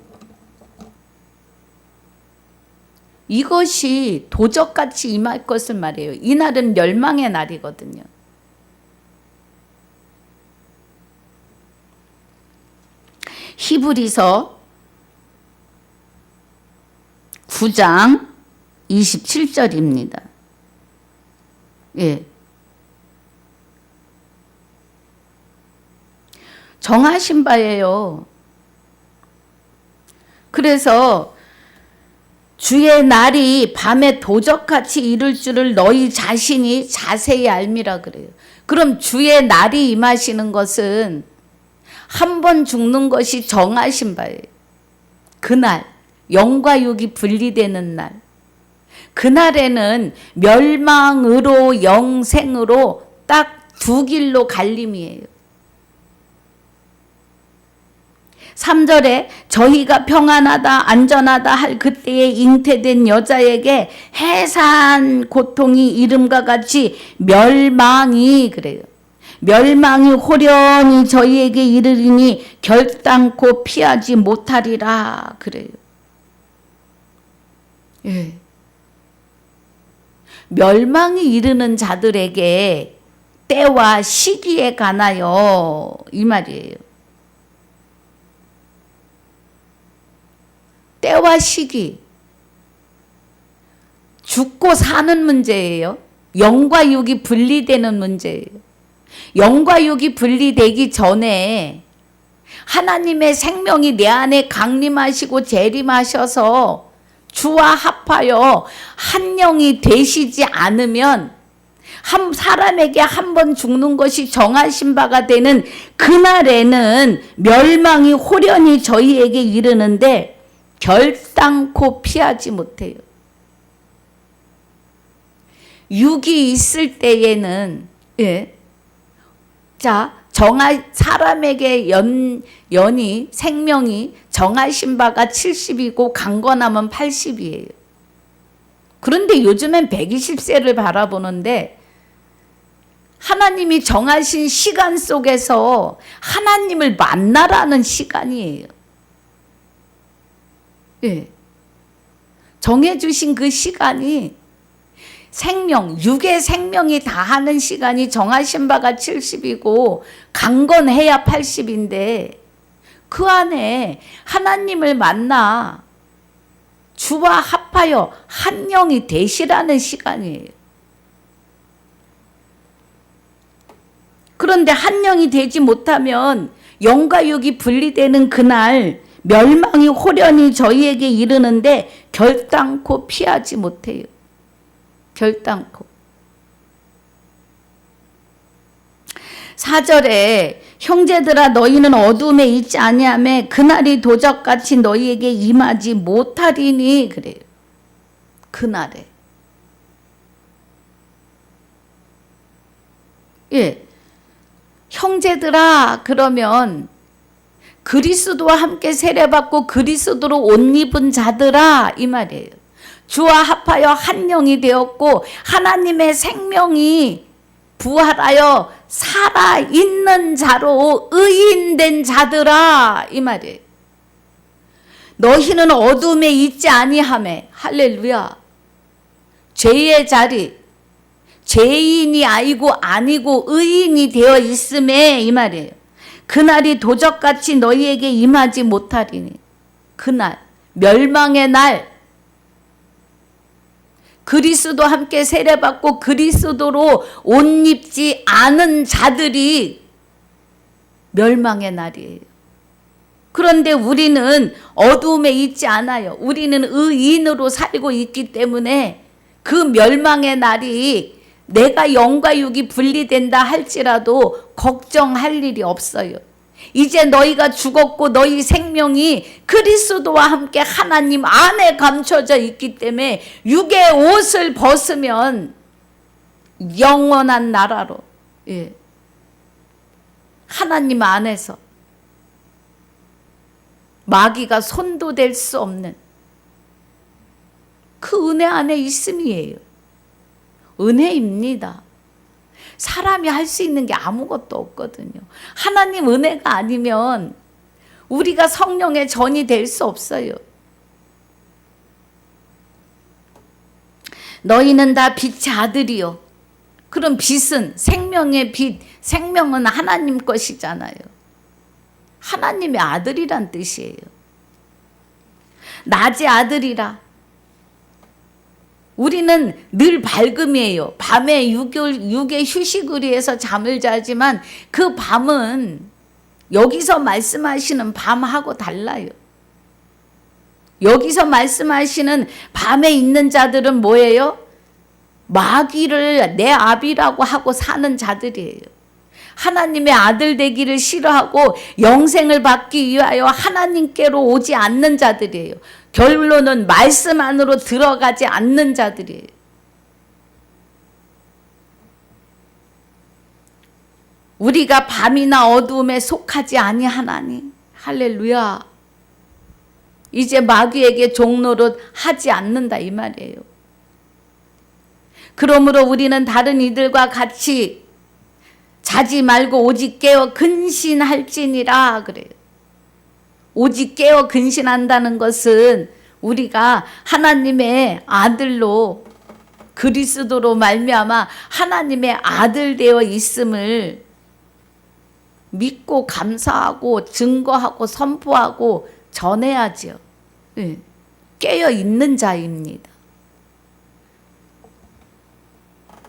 이것이 도적같이 임할 것을 말해요. 이날은 멸망의 날이거든요. 히브리서 9장 27절입니다. 예. 정하신 바예요. 그래서 주의 날이 밤에 도적같이 이룰 줄을 너희 자신이 자세히 알미라 그래요. 그럼 주의 날이 임하시는 것은 한 번 죽는 것이 정하신 바예요. 그날 영과 육이 분리되는 날, 그날에는 멸망으로 영생으로 딱 두 길로 갈림이에요. 3절에 저희가 평안하다 안전하다 할 그때에 잉태된 여자에게 해산 고통이 이름과 같이 멸망이 그래요. 멸망이 호련히 저희에게 이르리니 결단코 피하지 못하리라 그래요. 예. 멸망이 이르는 자들에게 때와 시기에 관하여 이 말이에요. 때와 시기, 죽고 사는 문제예요. 영과 육이 분리되는 문제예요. 영과 육이 분리되기 전에 하나님의 생명이 내 안에 강림하시고 재림하셔서 주와 합하여 한 영이 되시지 않으면 한 사람에게 한 번 죽는 것이 정하신 바가 되는 그날에는 멸망이 호련히 저희에게 이르는데 결단코 피하지 못해요. 육이 있을 때에는 사람에게 연이 생명이 정하신 바가 70이고 강건함은 80이에요. 그런데 요즘엔 120세를 바라보는데 하나님이 정하신 시간 속에서 하나님을 만나라는 시간이에요. 정해주신 그 시간이 육의 생명이 다하는 시간이 정하신 바가 70이고 강건해야 80인데 그 안에 하나님을 만나 주와 합하여 한 영이 되시라는 시간이에요. 그런데 한 영이 되지 못하면 영과 육이 분리되는 그날 멸망이 호련히 저희에게 이르는데 결단코 피하지 못해요. 결단코. 4절에 형제들아 너희는 어둠에 있지 아니하매 그날이 도적같이 너희에게 임하지 못하리니 그래요. 그날에. 형제들아 그러면 그리스도와 함께 세례받고 그리스도로 옷 입은 자들아 이 말이에요. 주와 합하여 한 영이 되었고 하나님의 생명이 부활하여 살아있는 자로 의인된 자들아 이 말이에요. 너희는 어둠에 있지 아니하매 할렐루야. 죄의 자리 죄인이 아니고 의인이 되어 있음에 이 말이에요. 그날이 도적같이 너희에게 임하지 못하리니 그날 멸망의 날 그리스도 함께 세례받고 그리스도로 옷 입지 않은 자들이 멸망의 날이에요. 그런데 우리는 어두움에 있지 않아요. 우리는 의인으로 살고 있기 때문에 그 멸망의 날이 내가 영과 육이 분리된다 할지라도 걱정할 일이 없어요. 이제 너희가 죽었고 너희 생명이 그리스도와 함께 하나님 안에 감춰져 있기 때문에 육의 옷을 벗으면 영원한 나라로 하나님 안에서 마귀가 손도 댈 수 없는 그 은혜 안에 있음이에요. 은혜입니다. 사람이 할 수 있는 게 아무것도 없거든요. 하나님 은혜가 아니면 우리가 성령의 전이 될 수 없어요. 너희는 다 빛의 아들이요. 그럼 빛은 생명의 빛, 생명은 하나님 것이잖아요. 하나님의 아들이란 뜻이에요. 낮의 아들이라. 우리는 늘 밝음이에요. 밤에 육의 휴식을 위해서 잠을 자지만 그 밤은 여기서 말씀하시는 밤하고 달라요. 여기서 말씀하시는 밤에 있는 자들은 뭐예요? 마귀를 내 아비라고 하고 사는 자들이에요. 하나님의 아들 되기를 싫어하고 영생을 받기 위하여 하나님께로 오지 않는 자들이에요. 결론은 말씀 안으로 들어가지 않는 자들이에요. 우리가 밤이나 어두움에 속하지 아니하나니 할렐루야. 이제 마귀에게 종노릇 하지 않는다 이 말이에요. 그러므로 우리는 다른 이들과 같이 자지 말고 오직 깨어 근신할지니라 그래요. 오직 깨어 근신한다는 것은 우리가 하나님의 아들로 그리스도로 말미암아 하나님의 아들 되어 있음을 믿고 감사하고 증거하고 선포하고 전해야죠. 깨어 있는 자입니다.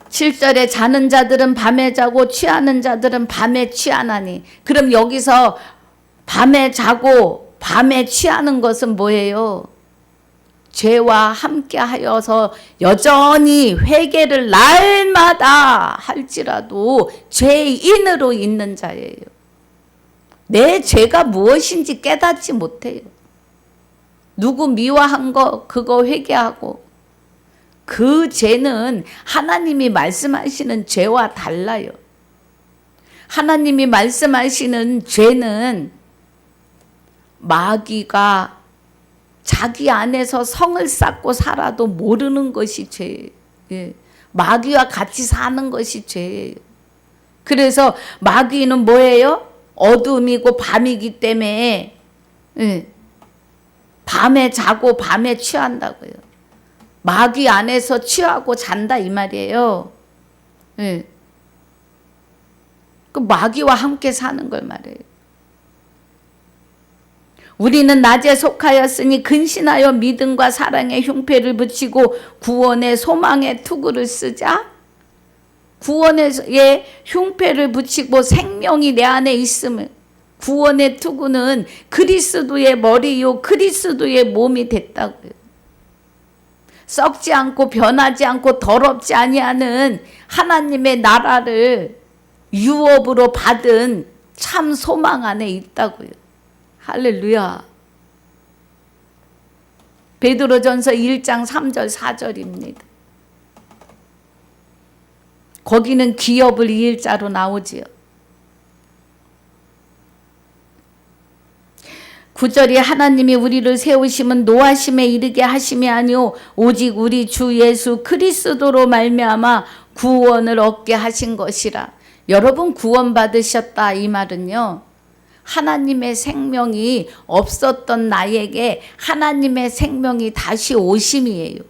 7절에 자는 자들은 밤에 자고 취하는 자들은 밤에 취하나니. 그럼 여기서 밤에 자고 밤에 취하는 것은 뭐예요? 죄와 함께 하여서 여전히 회개를 날마다 할지라도 죄인으로 있는 자예요. 내 죄가 무엇인지 깨닫지 못해요. 누구 미워한 거 그거 회개하고. 그 죄는 하나님이 말씀하시는 죄와 달라요. 하나님이 말씀하시는 죄는 마귀가 자기 안에서 성을 쌓고 살아도 모르는 것이 죄예요. 예. 마귀와 같이 사는 것이 죄예요. 그래서 마귀는 뭐예요? 어둠이고 밤이기 때문에 예. 밤에 자고 밤에 취한다고요. 마귀 안에서 취하고 잔다 이 말이에요. 예. 그 마귀와 함께 사는 걸 말해요. 우리는 낮에 속하였으니 근신하여 믿음과 사랑의 흉패를 붙이고 구원의 소망의 투구를 쓰자. 구원의 흉패를 붙이고 생명이 내 안에 있음을. 구원의 투구는 그리스도의 머리요 그리스도의 몸이 됐다고요. 썩지 않고 변하지 않고 더럽지 아니하는 하나님의 나라를 유업으로 받은 참 소망 안에 있다고요. 할렐루야. 베드로전서 1장 3절 4절입니다. 거기는 기업을 2일자로 나오지요. 9절이 하나님이 우리를 세우심은 노하심에 이르게 하심이 아니오 오직 우리 주 예수 그리스도로 말미암아 구원을 얻게 하신 것이라. 여러분 구원 받으셨다 이 말은요. 하나님의 생명이 없었던 나에게 하나님의 생명이 다시 오심이에요.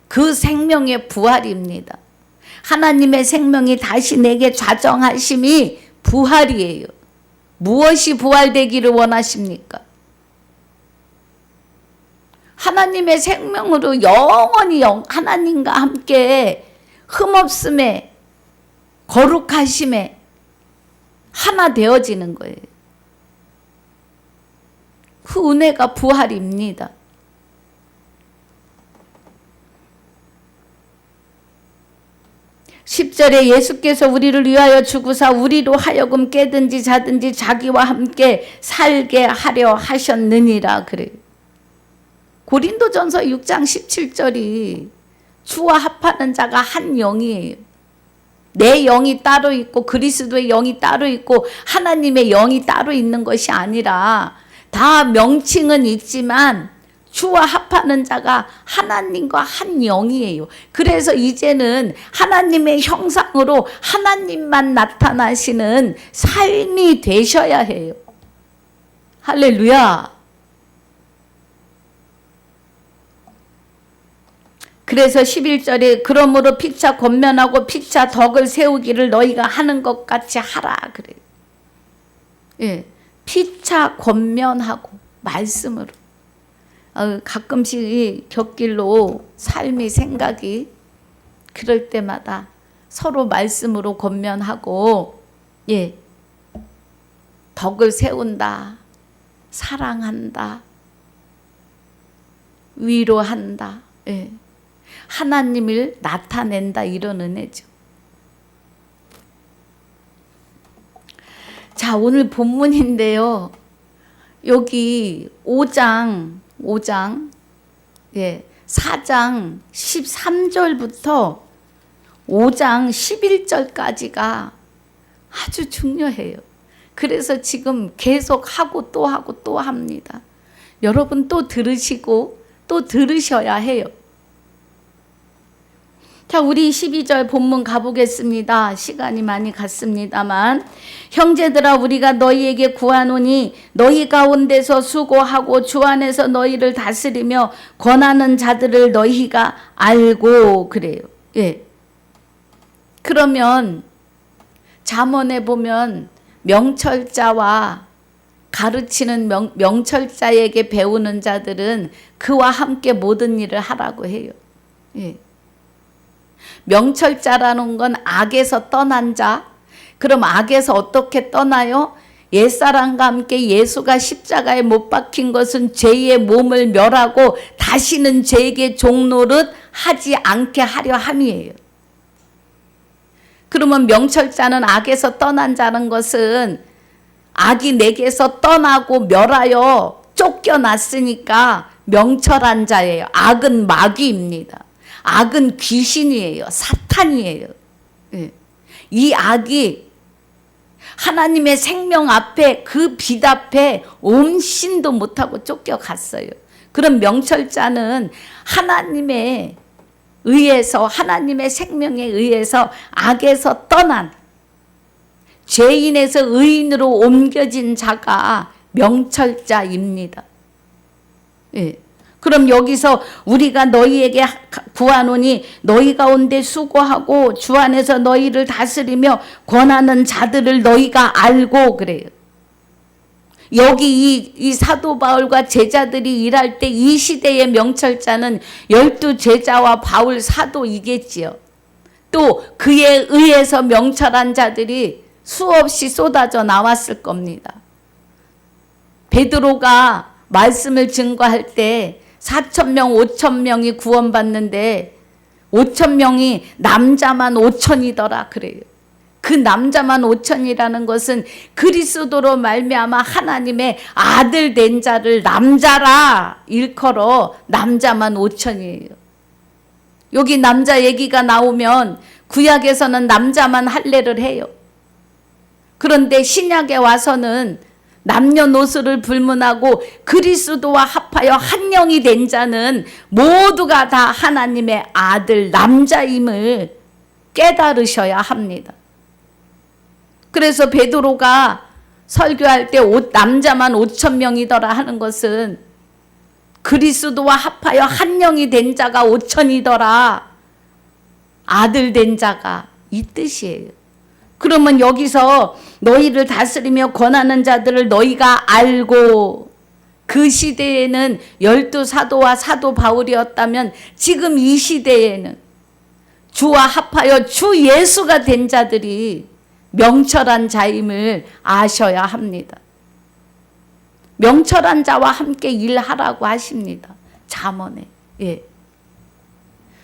그 생명의 부활입니다. 하나님의 생명이 다시 내게 좌정하심이 부활이에요. 무엇이 부활되기를 원하십니까? 하나님의 생명으로 영원히 하나님과 함께 흠없음에 거룩하심에 하나 되어지는 거예요. 그 은혜가 부활입니다. 10절에 예수께서 우리를 위하여 죽으사 우리로 하여금 깨든지 자든지 자기와 함께 살게 하려 하셨느니라 그래요. 고린도전서 6장 17절이 주와 합하는 자가 한 영이에요. 내 영이 따로 있고 그리스도의 영이 따로 있고 하나님의 영이 따로 있는 것이 아니라 다 명칭은 있지만 주와 합하는 자가 하나님과 한 영이에요. 그래서 이제는 하나님의 형상으로 하나님만 나타나시는 삶이 되셔야 해요. 할렐루야. 그래서 11절에 그러므로 피차 권면하고 피차 덕을 세우기를 너희가 하는 것 같이 하라 그래요. 예, 피차 권면하고 말씀으로. 가끔씩 곁길로 삶이 생각이 그럴 때마다 서로 말씀으로 권면하고 예, 덕을 세운다, 사랑한다, 위로한다, 예, 하나님을 나타낸다 이런 은혜죠. 자, 오늘 본문인데요. 여기 5장 예, 4장 13절부터 5장 11절까지가 아주 중요해요. 그래서 지금 계속 하고 또 하고 또 합니다. 여러분 또 들으시고 또 들으셔야 해요. 자, 우리 12절 본문 가보겠습니다. 시간이 많이 갔습니다만. 형제들아 우리가 너희에게 구하노니 너희 가운데서 수고하고 주 안에서 너희를 다스리며 권하는 자들을 너희가 알고 그래요. 예. 그러면 잠언에 보면 명철자와 가르치는 명철자에게 배우는 자들은 그와 함께 모든 일을 하라고 해요. 예. 명철자라는 건 악에서 떠난 자. 그럼 악에서 어떻게 떠나요? 옛사람과 함께 예수가 십자가에 못 박힌 것은 죄의 몸을 멸하고 다시는 죄에게 종노릇 하지 않게 하려 함이에요. 그러면 명철자는 악에서 떠난 자는 것은 악이 내게서 떠나고 멸하여 쫓겨났으니까 명철한 자예요. 악은 마귀입니다. 악은 귀신이에요. 사탄이에요. 예. 이 악이 하나님의 생명 앞에 그 빛 앞에 옴신도 못하고 쫓겨갔어요. 그런 명철자는 하나님의 의해서 하나님의 생명에 의해서 악에서 떠난 죄인에서 의인으로 옮겨진 자가 명철자입니다. 예. 그럼 여기서 우리가 너희에게 구하노니 너희 가운데 수고하고 주 안에서 너희를 다스리며 권하는 자들을 너희가 알고 그래요. 여기 이 사도 바울과 제자들이 일할 때 이 시대의 명철자는 12 제자와 바울 사도이겠지요. 또 그에 의해서 명철한 자들이 수없이 쏟아져 나왔을 겁니다. 베드로가 말씀을 증거할 때 4,000명, 5,000명이 구원받는데 5,000명이 남자만 5,000이더라 그래요. 그 남자만 5,000이라는 것은 그리스도로 말미암아 하나님의 아들 된 자를 남자라 일컬어 남자만 5,000이에요. 여기 남자 얘기가 나오면 구약에서는 남자만 할례를 해요. 그런데 신약에 와서는 남녀노소를 불문하고 그리스도와 합하여 한 영이 된 자는 모두가 다 하나님의 아들 남자임을 깨달으셔야 합니다. 그래서 베드로가 설교할 때 남자만 5,000명이더라 하는 것은 그리스도와 합하여 한 영이 된 자가 5,000이더라. 아들 된 자가 이 뜻이에요. 그러면 여기서 너희를 다스리며 권하는 자들을 너희가 알고, 그 시대에는 12 사도와 사도 바울이었다면 지금 이 시대에는 주와 합하여 주 예수가 된 자들이 명철한 자임을 아셔야 합니다. 명철한 자와 함께 일하라고 하십니다. 잠언에. 예.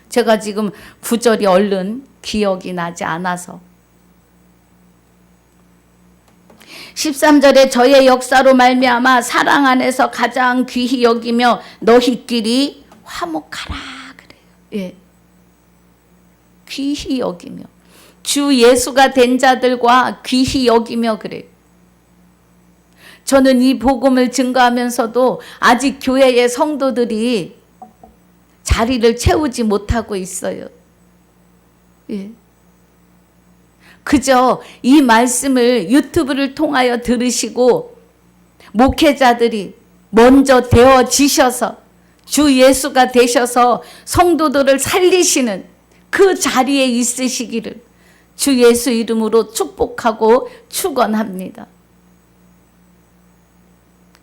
제가 지금 구절이 얼른 기억이 나지 않아서 13절에 저의 역사로 말미암아 사랑 안에서 가장 귀히 여기며 너희끼리 화목하라 그래요. 예. 귀히 여기며 주 예수가 된 자들과 귀히 여기며 그래요. 저는 이 복음을 증거하면서도 아직 교회의 성도들이 자리를 채우지 못하고 있어요. 예. 그저 이 말씀을 유튜브를 통하여 들으시고 목회자들이 먼저 되어지셔서 주 예수가 되셔서 성도들을 살리시는 그 자리에 있으시기를 주 예수 이름으로 축복하고 축원합니다.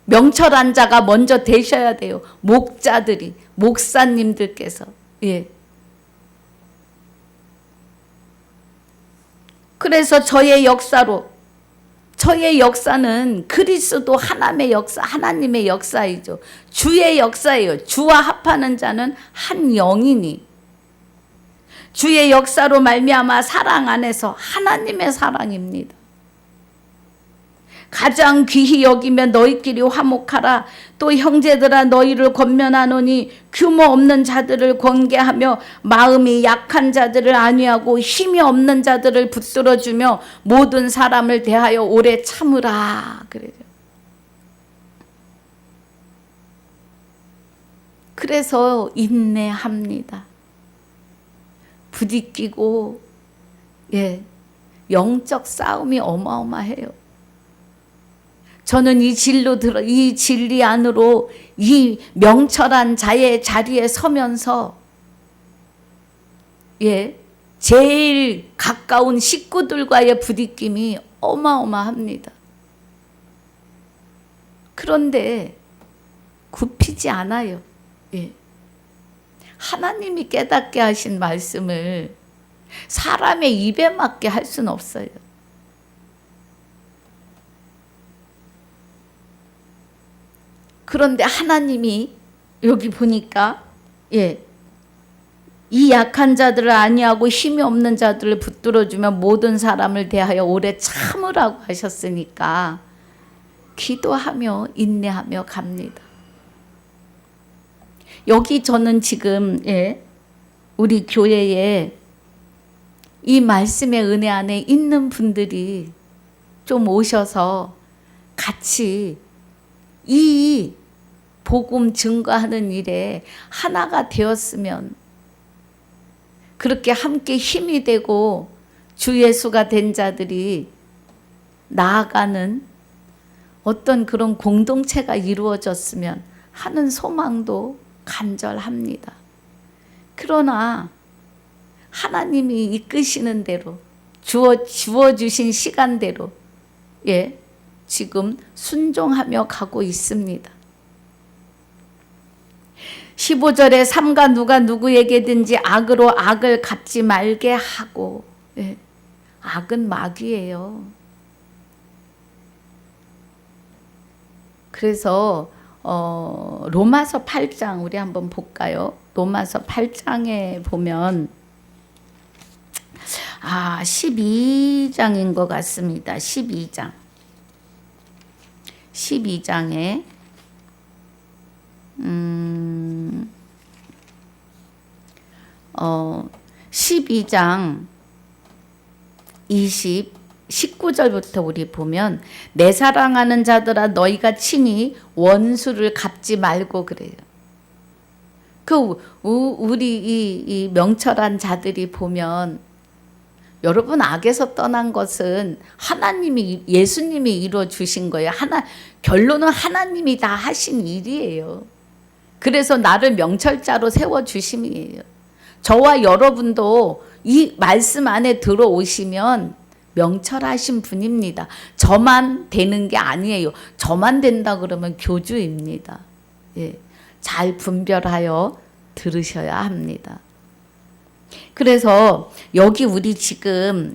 명철한 자가 먼저 되셔야 돼요. 목자들이, 목사님들께서. 예. 그래서 저의 역사로, 저의 역사는 그리스도 하나님의 역사, 하나님의 역사이죠. 주의 역사예요. 주와 합하는 자는 한 영이니 주의 역사로 말미암아 사랑 안에서 하나님의 사랑입니다. 가장 귀히 여기며 너희끼리 화목하라. 또 형제들아 너희를 권면하노니 규모 없는 자들을 권계하며 마음이 약한 자들을 안위하고 힘이 없는 자들을 붙들어주며 모든 사람을 대하여 오래 참으라 그래요. 그래서 인내합니다. 부딪히고 영적 싸움이 어마어마해요. 저는 이 진리 안으로 이 명철한 자의 자리에 서면서 제일 가까운 식구들과의 부딪힘이 어마어마합니다. 그런데 굽히지 않아요. 하나님이 깨닫게 하신 말씀을 사람의 입에 맞게 할 수는 없어요. 그런데 하나님이 여기 보니까 이 약한 자들을 안위하고 힘이 없는 자들을 붙들어주며 모든 사람을 대하여 오래 참으라고 하셨으니까 기도하며 인내하며 갑니다. 여기 저는 지금 우리 교회에 이 말씀의 은혜 안에 있는 분들이 좀 오셔서 같이 이 복음 증거하는 일에 하나가 되었으면, 그렇게 함께 힘이 되고 주 예수가 된 자들이 나아가는 어떤 그런 공동체가 이루어졌으면 하는 소망도 간절합니다. 그러나 하나님이 이끄시는 대로 주어주신 시간대로 지금 순종하며 가고 있습니다. 15절에 삼가 누가 누구에게든지 악으로 악을 갚지 말게 하고, 악은 마귀예요. 그래서 로마서 8장 우리 한번 볼까요? 로마서 8장에 보면 12장인 것 같습니다. 12장에 12장 19절부터 우리 보면, 내 사랑하는 자들아 너희가 친히 원수를 갚지 말고 그래요. 우리 이 명철한 자들이 보면, 여러분 악에서 떠난 것은 예수님이 이루어 주신 거예요. 결론은 하나님이 다 하신 일이에요. 그래서 나를 명철자로 세워 주심이에요. 저와 여러분도 이 말씀 안에 들어오시면 명철하신 분입니다. 저만 되는 게 아니에요. 저만 된다 그러면 교주입니다. 잘 분별하여 들으셔야 합니다. 그래서 여기 우리 지금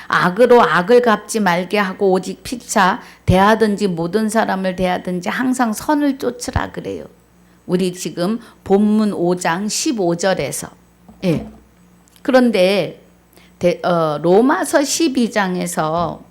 악으로 악을 갚지 말게 하고 오직 피차 대하든지 모든 사람을 대하든지 항상 선을 쫓으라 그래요. 우리 지금 본문 5장 15절에서. 그런데 로마서 12장에서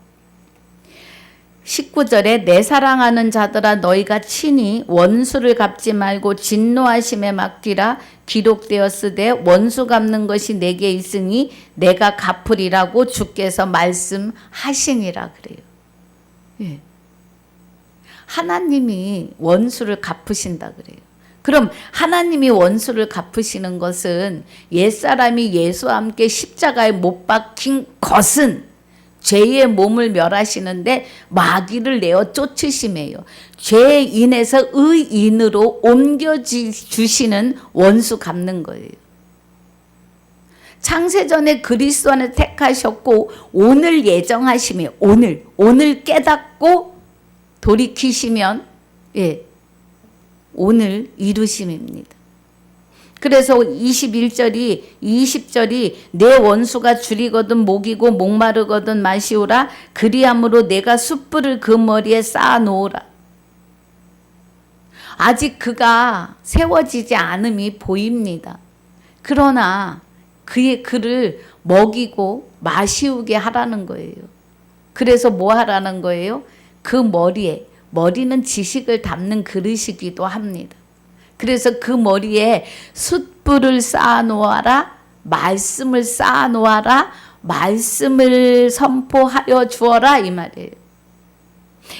19절에 내 사랑하는 자들아 너희가 친히 원수를 갚지 말고 진노하심에 맡기라. 기록되었으되 원수 갚는 것이 내게 있으니 내가 갚으리라고 주께서 말씀하시니라 그래요. 하나님이 원수를 갚으신다 그래요. 그럼 하나님이 원수를 갚으시는 것은 옛사람이 예수와 함께 십자가에 못 박힌 것은 죄의 몸을 멸하시는데 마귀를 내어 쫓으심이에요. 죄 인해서 의인으로 옮겨주시는 원수 갚는 거예요. 창세전에 그리스도 안에 택하셨고 오늘 예정하심이에요. 오늘 깨닫고 돌이키시면 오늘 이루심입니다. 그래서 20절이 내 원수가 줄이거든 목이고 목마르거든 마시오라. 그리함으로 내가 숯불을 그 머리에 쌓아 놓으라. 아직 그가 세워지지 않음이 보입니다. 그러나 그를 먹이고 마시우게 하라는 거예요. 그래서 뭐 하라는 거예요? 그 머리는 지식을 담는 그릇이기도 합니다. 그래서 그 머리에 숯불을 쌓아 놓아라. 말씀을 쌓아 놓아라. 말씀을 선포하여 주어라 이 말이에요.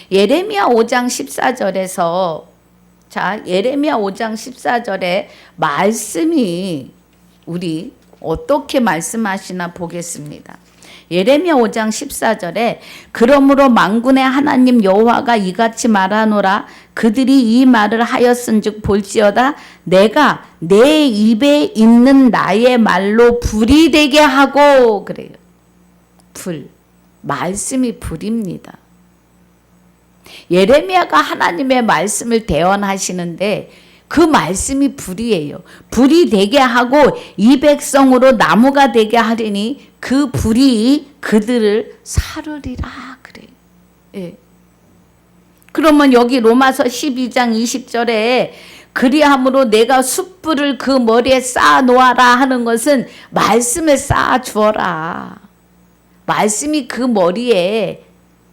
예레미야 5장 14절에서 예레미야 5장 14절에 말씀이 우리 어떻게 말씀하시나 보겠습니다. 예레미야 5장 14절에 그러므로 만군의 하나님 여호와가 이같이 말하노라. 그들이 이 말을 하였은즉 볼지어다 내가 내 입에 있는 나의 말로 불이 되게 하고 그래요. 말씀이 불입니다. 예레미야가 하나님의 말씀을 대언하시는데 그 말씀이 불이에요. 불이 되게 하고 이 백성으로 나무가 되게 하리니 그 불이 그들을 사르리라 그래요. 그러면 여기 로마서 12장 20절에 그리함으로 내가 숯불을 그 머리에 쌓아 놓아라 하는 것은 말씀을 쌓아 주어라. 말씀이 그 머리에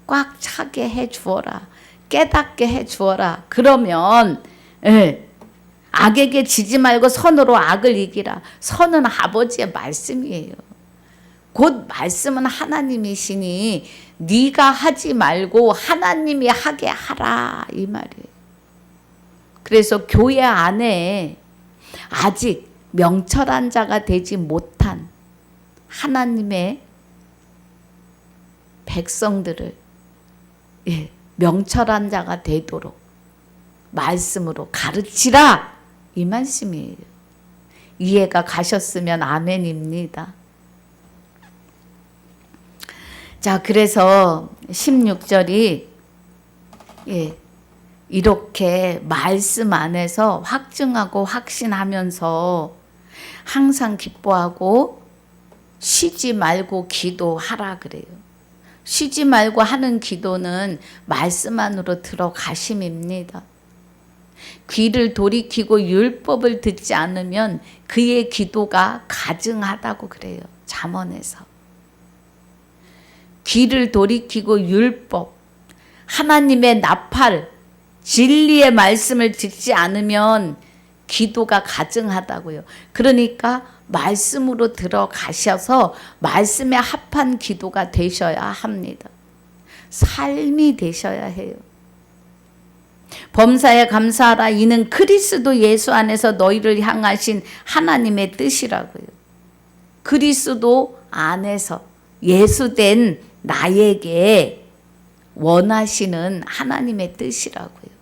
꽉 차게 해 주어라. 깨닫게 해 주어라. 그러면 예. 악에게 지지 말고 선으로 악을 이기라. 선은 아버지의 말씀이에요. 곧 말씀은 하나님이시니 네가 하지 말고 하나님이 하게 하라 이 말이에요. 그래서 교회 안에 아직 명철한 자가 되지 못한 하나님의 백성들을 명철한 자가 되도록 말씀으로 가르치라 이 말씀이에요. 이해가 가셨으면 아멘입니다. 자, 그래서 16절이 이렇게 말씀 안에서 확증하고 확신하면서 항상 기뻐하고 쉬지 말고 기도하라 그래요. 쉬지 말고 하는 기도는 말씀 안으로 들어가심입니다. 귀를 돌이키고 율법을 듣지 않으면 그의 기도가 가증하다고 그래요. 잠언에서. 귀를 돌이키고 율법, 하나님의 나팔, 진리의 말씀을 듣지 않으면 기도가 가증하다고요. 그러니까 말씀으로 들어가셔서 말씀에 합한 기도가 되셔야 합니다. 삶이 되셔야 해요. 범사에 감사하라. 이는 그리스도 예수 안에서 너희를 향하신 하나님의 뜻이라고요. 그리스도 안에서 예수된 나에게 원하시는 하나님의 뜻이라고요.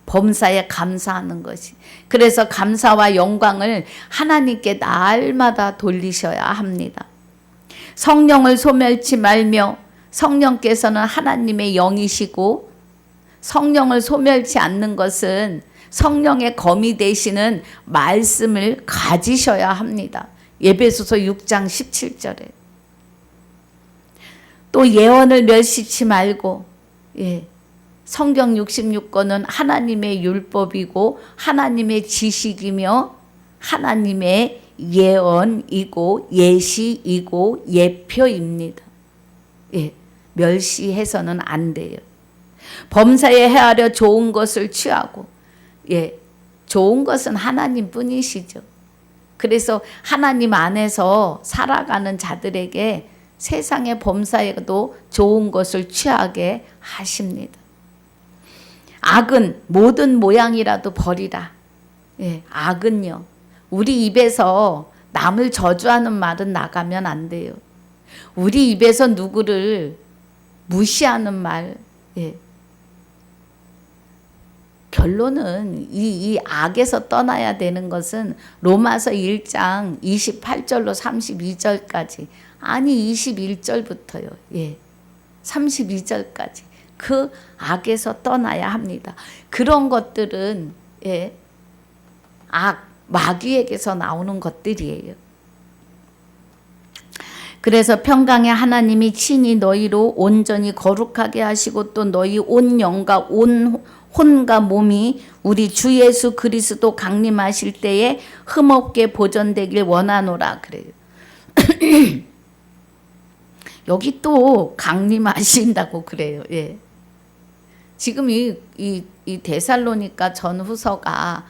범사에 감사하는 것이. 그래서 감사와 영광을 하나님께 날마다 돌리셔야 합니다. 성령을 소멸치 말며, 성령께서는 하나님의 영이시고 성령을 소멸치 않는 것은 성령의 검이 되시는 말씀을 가지셔야 합니다. 에베소서 6장 17절에. 또 예언을 멸시치 말고, 성경 66권은 하나님의 율법이고 하나님의 지식이며 하나님의 예언이고 예시이고 예표입니다. 멸시해서는 안 돼요. 범사에 헤아려 좋은 것을 취하고, 좋은 것은 하나님 뿐이시죠. 그래서 하나님 안에서 살아가는 자들에게 세상의 범사에도 좋은 것을 취하게 하십니다. 악은 모든 모양이라도 버리라. 악은요, 우리 입에서 남을 저주하는 말은 나가면 안 돼요. 우리 입에서 누구를 무시하는 말, 결론은 이 악에서 떠나야 되는 것은 로마서 1장 28절로 32절까지, 아니 21절부터요. 32절까지 그 악에서 떠나야 합니다. 그런 것들은 악, 마귀에게서 나오는 것들이에요. 그래서 평강의 하나님이 친히 너희로 온전히 거룩하게 하시고 또 너희 온 영과 온 혼과 몸이 우리 주 예수 그리스도 강림하실 때에 흠없게 보존되길 원하노라 그래요. 여기 또 강림하신다고 그래요. 지금 이 데살로니가 전후서가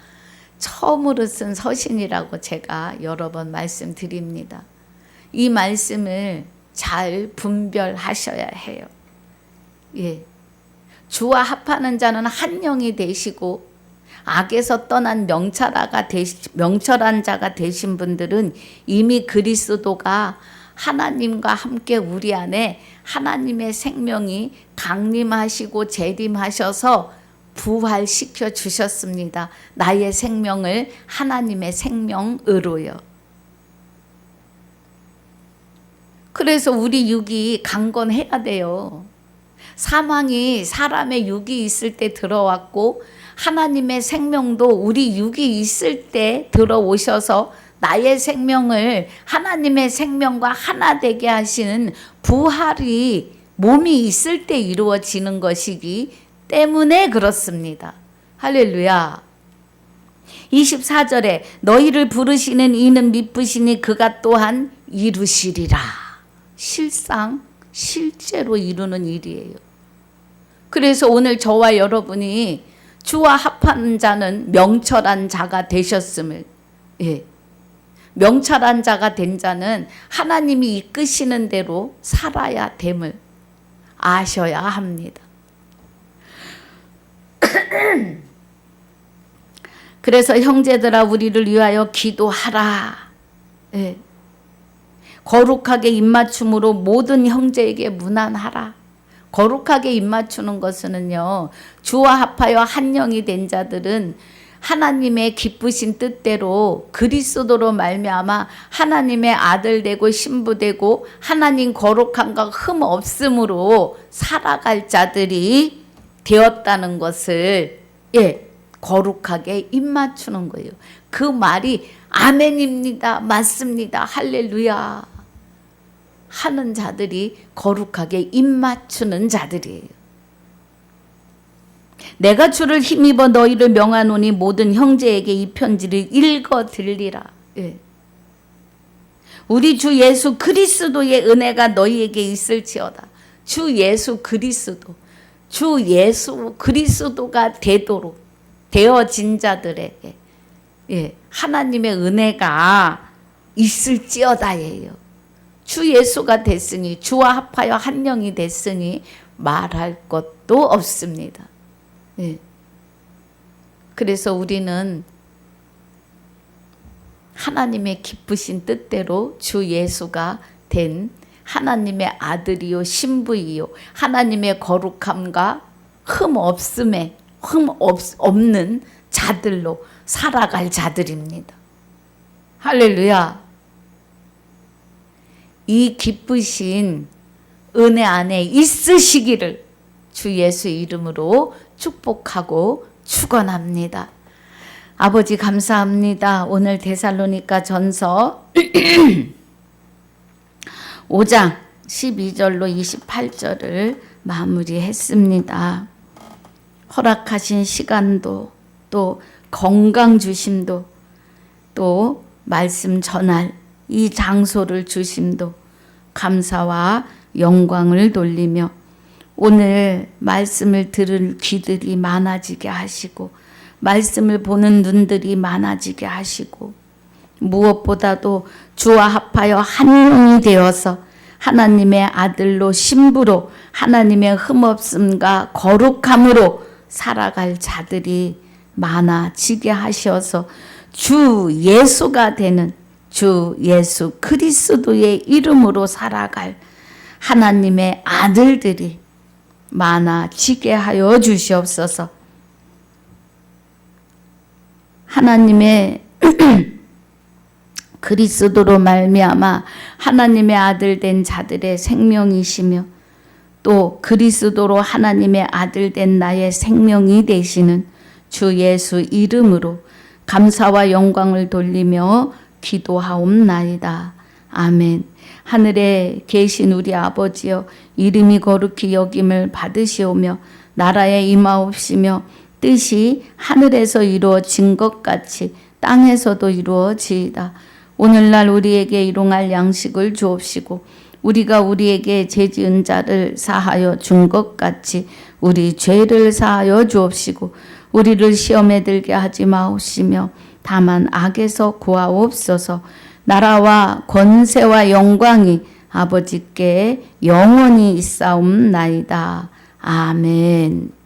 처음으로 쓴 서신이라고 제가 여러 번 말씀드립니다. 이 말씀을 잘 분별하셔야 해요. 주와 합하는 자는 한 영이 되시고 악에서 떠난 명철한 자가 되신 분들은 이미 그리스도가 하나님과 함께 우리 안에 하나님의 생명이 강림하시고 재림하셔서 부활시켜 주셨습니다. 나의 생명을 하나님의 생명으로요. 그래서 우리 육이 강건해야 돼요. 사망이 사람의 육이 있을 때 들어왔고 하나님의 생명도 우리 육이 있을 때 들어오셔서 나의 생명을 하나님의 생명과 하나 되게 하시는 부활이 몸이 있을 때 이루어지는 것이기 때문에 그렇습니다. 할렐루야. 24절에 너희를 부르시는 이는 미쁘시니 그가 또한 이루시리라. 실제로 이루는 일이에요. 그래서 오늘 저와 여러분이 주와 합한 자는 명철한 자가 되셨음을, 예. 명철한 자가 된 자는 하나님이 이끄시는 대로 살아야 됨을 아셔야 합니다. 그래서 형제들아 우리를 위하여 기도하라. 예. 거룩하게 입맞춤으로 모든 형제에게 문안하라. 거룩하게 입맞추는 것은요, 주와 합하여 한 영이 된 자들은 하나님의 기쁘신 뜻대로 그리스도로 말미암아 하나님의 아들 되고 신부 되고 하나님 거룩함과 흠 없음으로 살아갈 자들이 되었다는 것을, 예, 거룩하게 입맞추는 거예요. 그 말이 아멘입니다. 맞습니다. 할렐루야 하는 자들이 거룩하게 입맞추는 자들이에요. 내가 주를 힘입어 너희를 명하노니 모든 형제에게 이 편지를 읽어 들리라. 예. 우리 주 예수 그리스도의 은혜가 너희에게 있을지어다. 주 예수 그리스도, 주 예수 그리스도가 되도록 되어진 자들에게, 예, 하나님의 은혜가 있을지어다예요. 주 예수가 됐으니, 주와 합하여 한 영이 됐으니 말할 것도 없습니다. 예. 그래서 우리는 하나님의 기쁘신 뜻대로 주 예수가 된 하나님의 아들이요 신부이요 하나님의 거룩함과 흠 없는 자들로 살아갈 자들입니다. 할렐루야. 이 기쁘신 은혜 안에 있으시기를 주 예수 이름으로 축복하고 축원합니다. 아버지 감사합니다. 오늘 데살로니가 전서 5장 12절로 28절을 마무리했습니다. 허락하신 시간도 또 건강 주심도 또 말씀 전할 이 장소를 주심도 감사와 영광을 돌리며 오늘 말씀을 들을 귀들이 많아지게 하시고 말씀을 보는 눈들이 많아지게 하시고 무엇보다도 주와 합하여 한 영이 되어서 하나님의 아들로 신부로 하나님의 흠없음과 거룩함으로 살아갈 자들이 많아지게 하셔서 주 예수가 되는 주 예수 그리스도의 이름으로 살아갈 하나님의 아들들이 많아지게 하여 주시옵소서. 하나님의 그리스도로 말미암아 하나님의 아들 된 자들의 생명이시며 또 그리스도로 하나님의 아들 된 나의 생명이 되시는 주 예수 이름으로 감사와 영광을 돌리며 기도하옵나이다. 아멘. 하늘에 계신 우리 아버지여 이름이 거룩히 여김을 받으시오며 나라에 임하옵시며 뜻이 하늘에서 이루어진 것 같이 땅에서도 이루어지이다. 오늘날 우리에게 일용할 양식을 주옵시고 우리가 우리에게 죄지은 자를 사하여 준 것 같이 우리 죄를 사하여 주옵시고 우리를 시험에 들게 하지 마옵시며 다만 악에서 구하옵소서. 나라와 권세와 영광이 아버지께 영원히 있사옵나이다. 아멘.